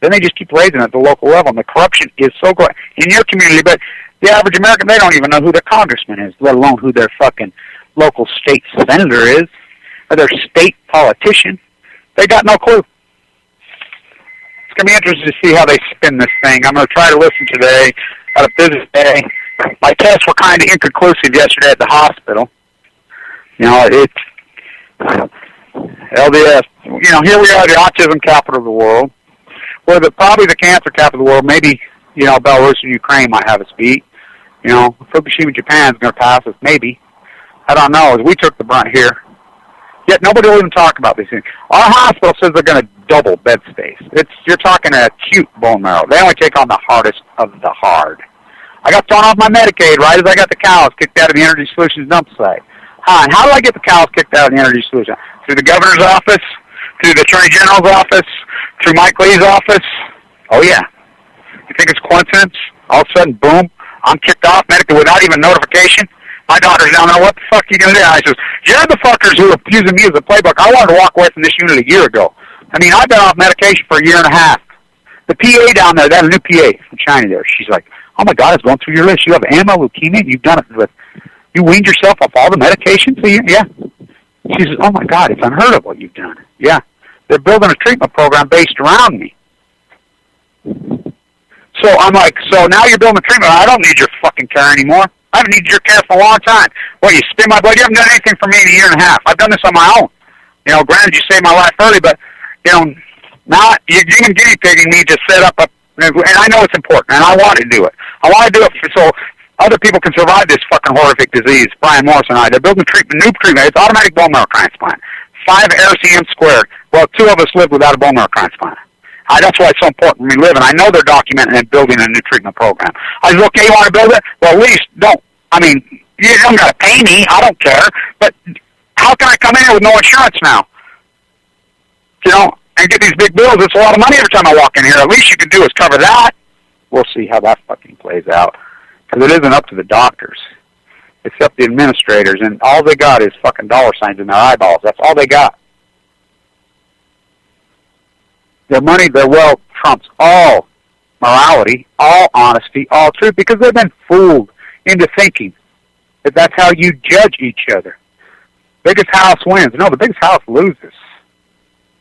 Then they just keep raising it at the local level, and the corruption is so great in your community. But the average American, they don't even know who their congressman is, let alone who their fucking local state senator is, or their state politician. They got no clue. It's going to be interesting to see how they spin this thing. I'm going to try to listen today. Had a busy day. My tests were kind of inconclusive yesterday at the hospital. You know, it's LDS. You know, here we are, the autism capital of the world. We're probably the cancer capital of the world. Maybe, you know, Belarus and Ukraine might have us beat. You know, Fukushima, Japan's going to pass us. Maybe. I don't know. We took the brunt here. Yet nobody will even talk about these things. Our hospital says they're going to double bed space. You're talking acute bone marrow. They only take on the hardest of the hard. I got thrown off my Medicaid right as I got the cows kicked out of the Energy Solutions dump site. And how do I get the cows kicked out of the Energy Solutions? Through the governor's office? Through the Attorney General's office? Through Mike Lee's office? Oh, yeah. You think it's coincidence? All of a sudden, boom, I'm kicked off Medicaid without even notification? My daughter's down there, what the fuck are you going to do? I says, you're the fuckers who are using me as a playbook. I wanted to walk away from this unit a year ago. I mean, I've been off medication for a year and a half. The PA down there, that new PA from China there, she's like, oh my God, it's going through your list. You have asthma, leukemia, you've done it with, you weaned yourself off all the medications? So yeah. She says, oh my God, it's unheard of what you've done. Yeah. They're building a treatment program based around me. So I'm like, so now you're building a treatment. I don't need your fucking care anymore. I haven't needed your care for a long time. Well, you spin my blood. You haven't done anything for me in a year and a half. I've done this on my own. You know, granted, you saved my life early, but, you know, now you're guinea pigging me to set up and I know it's important, and I want to do it. I want to do it so other people can survive this fucking horrific disease. Brian Morris and I, they're building a new treatment. It's automatic bone marrow transplant. 5 RCM squared. Well, 2 of us lived without a bone marrow transplant. That's why it's so important for me living. I know they're documenting and building a new treatment program. I said, okay, you want to build it? Well, at least don't. I mean, you don't got to pay me. I don't care. But how can I come in here with no insurance now? You know, and get these big bills. It's a lot of money every time I walk in here. At least you can do is cover that. We'll see how that fucking plays out. Because it isn't up to the doctors. It's up to the administrators. And all they got is fucking dollar signs in their eyeballs. That's all they got. Their money, their wealth trumps all morality, all honesty, all truth, because they've been fooled into thinking that that's how you judge each other. Biggest house wins. No, the biggest house loses.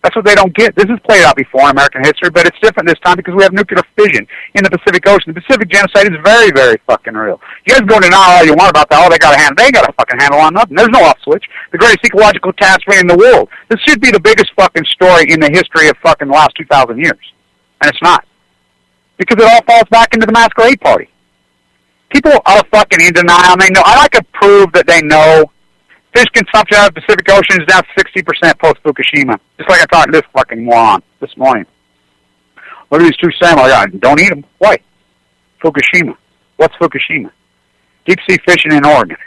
That's what they don't get. This has played out before in American history, but it's different this time because we have nuclear fission in the Pacific Ocean. The Pacific genocide is very, very fucking real. You guys go deny all you want about that. Oh, they got a handle. They ain't got a fucking handle on nothing. There's no off switch. The greatest ecological catastrophe in the world. This should be the biggest fucking story in the history of fucking the last 2,000 years. And it's not. Because it all falls back into the masquerade party. People are fucking in denial. They know. I like to prove that they know. Fish consumption out of the Pacific Ocean is down 60% post-Fukushima. Just like I talked to this fucking moron this morning. Look at these 2 salmon. Don't eat them. Why? Fukushima. What's Fukushima? Deep sea fishing in Oregon.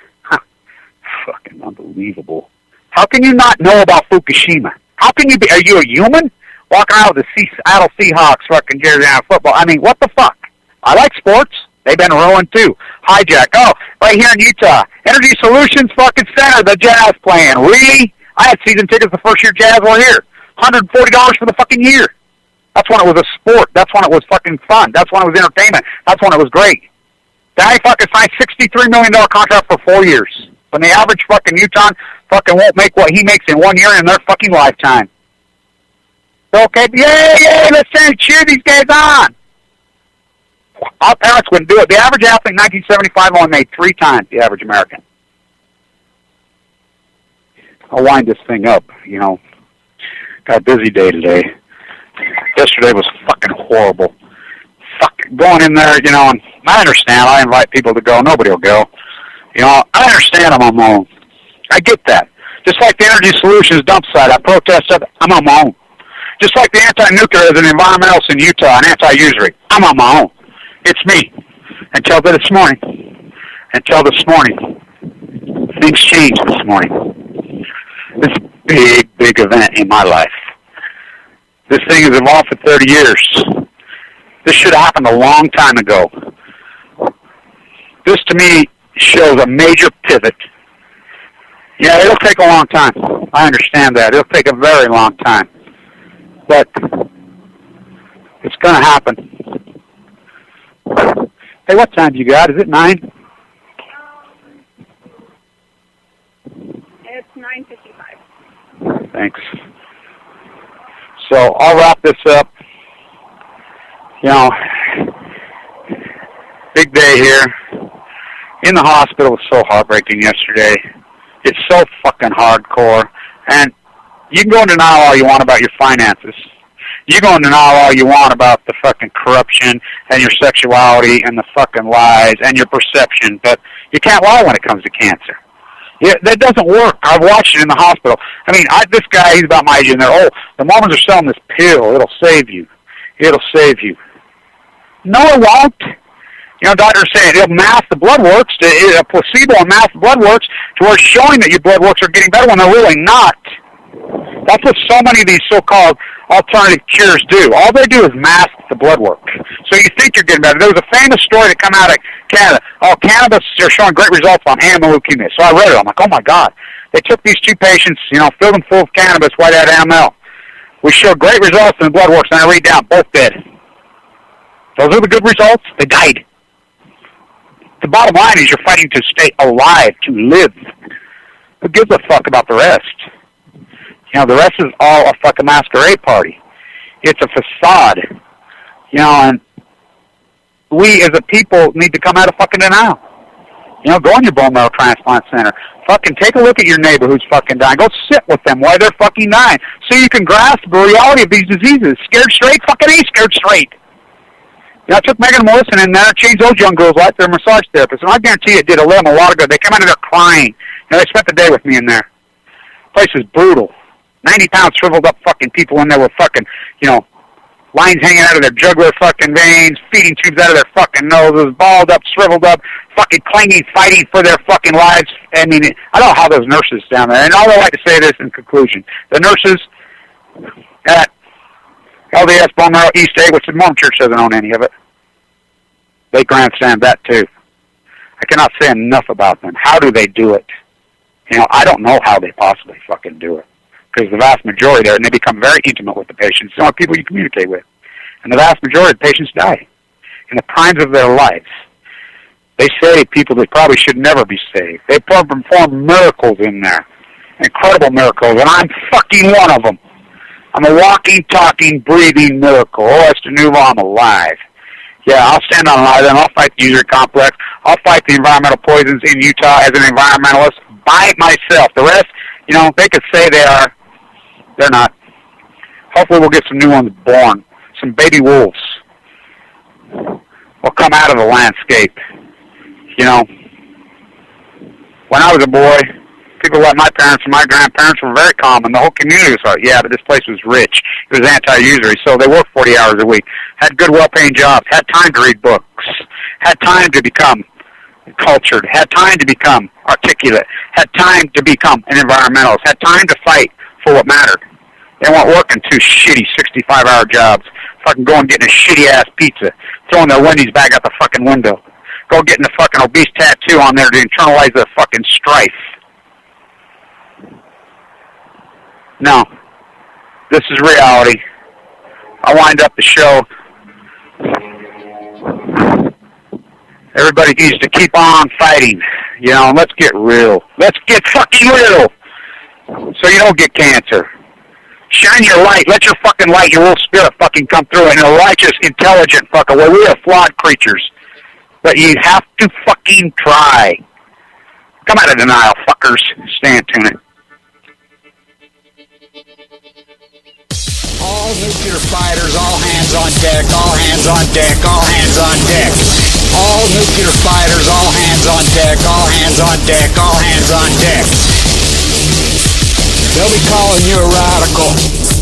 Fucking unbelievable. How can you not know about Fukushima? How can you be? Are you a human? Walking around with the Seattle Seahawks fucking jersey on football. I mean, what the fuck? I like sports. They've been ruined too. Hijack. Oh, right here in Utah. Energy Solutions fucking Center, the Jazz playing. Really? I had season tickets the first year Jazz were here. $140 for the fucking year. That's when it was a sport. That's when it was fucking fun. That's when it was entertainment. That's when it was great. Guy fucking signed $63 million contract for 4 years. When the average fucking Utah fucking won't make what he makes in 1 year in their fucking lifetime. Okay, yay, let's cheer these guys on. Our parents wouldn't do it. The average athlete in 1975 only made 3 times the average American. I'll wind this thing up, you know. Got a busy day today. Yesterday was fucking horrible. Going in there, you know, and I understand. I invite people to go. Nobody will go. You know, I understand I'm on my own. I get that. Just like the Energy Solutions dump site, I protest it, I'm on my own. Just like the anti-nuclear is an environmentalist in Utah, an anti-usury, I'm on my own. It's me. Until this morning. Until this morning. Things changed this morning. This big event in my life. This thing has evolved for 30 years. This should have happened a long time ago. This, to me, shows a major pivot. Yeah, it'll take a long time. I understand that. It'll take a very long time. But it's going to happen. Hey, what time do you got? Is it 9? It's 9:55. Thanks. So I'll wrap this up. You know, big day here. In the hospital was so heartbreaking yesterday. It's so fucking hardcore. And you can go into denial all you want about your finances. You go into denial all you want about the fucking corruption and your sexuality and the fucking lies and your perception, but you can't lie when it comes to cancer. Yeah, that doesn't work. I've watched it in the hospital. I mean, this guy, he's about my age, and they're, the Mormons are selling this pill. It'll save you. It'll save you. No, it won't. You know, doctors saying it'll mask the blood works, a placebo will mask the blood works to where it's showing that your blood works are getting better when they're really not. That's what so many of these so-called alternative cures do. All they do is mask the blood work. So you think you're getting better. There was a famous story that came out of Canada. Oh, cannabis are showing great results on animal leukemia. So I read it. I'm like, oh, my God. They took these two patients, you know, filled them full of cannabis, white out AML. We showed great results in the blood works, and I read down, both dead. Those are the good results. They died. The bottom line is you're fighting to stay alive, to live. Who gives a fuck about the rest? You know, the rest is all a fucking masquerade party. It's a facade. You know, and we as a people need to come out of fucking denial. You know, go in your bone marrow transplant center. Fucking take a look at your neighbor who's fucking dying. Go sit with them while they're fucking dying so you can grasp the reality of these diseases. Scared straight? Fucking ain't scared straight. You know, I took Megan and Melissa in there, changed those young girls' life. They're massage therapists, and I guarantee you it did them a lot of good. They came out of there crying. You know, they spent the day with me in there. The place is brutal. 90-pound shriveled up fucking people in there with fucking, you know, lines hanging out of their jugular fucking veins, feeding tubes out of their fucking noses, balled up, shriveled up, fucking clinging, fighting for their fucking lives. I mean, I don't know how those nurses down there, and all I like to say this in conclusion, the nurses at LDS Bone Marrow East A, which the Mormon Church doesn't own any of it, they grandstand that too. I cannot say enough about them. How do they do it? You know, I don't know how they possibly fucking do it. Because the vast majority there, and they become very intimate with the patients. It's the only people you communicate with. And the vast majority of the patients die in the primes of their lives. They save people that probably should never be saved. They perform miracles in there. Incredible miracles. And I'm fucking one of them. I'm a walking, talking, breathing miracle. Oh, Esther Nuva, I'm alive. Yeah, I'll stand on lie then. I'll fight the usury complex. I'll fight the environmental poisons in Utah as an environmentalist by myself. The rest, you know, they could say they are. They're not. Hopefully we'll get some new ones born. Some baby wolves will come out of the landscape. You know, when I was a boy, people like my parents and my grandparents were very common. The whole community was like, yeah, but this place was rich. It was anti-usury, so they worked 40 hours a week, had good, well-paying jobs, had time to read books, had time to become cultured, had time to become articulate, had time to become an environmentalist, had time to fight for what mattered. They weren't working two shitty 65-hour jobs, fucking going getting a shitty-ass pizza, throwing their Wendy's bag out the fucking window, go getting a fucking obese tattoo on there to internalize their fucking strife. No. This is reality. I wind up the show. Everybody needs to keep on fighting. You know, and let's get real. Let's get fucking real so you don't get cancer. Shine your light. Let your fucking light, your little spirit fucking come through in a righteous, intelligent fucking way. We are flawed creatures. But you have to fucking try. Come out of denial, fuckers. Stand tuned. All nuclear fighters, all hands on deck, all hands on deck, all hands on deck. All nuclear fighters, all hands hands on deck, all hands on deck, all hands on deck. They'll be calling you a radical.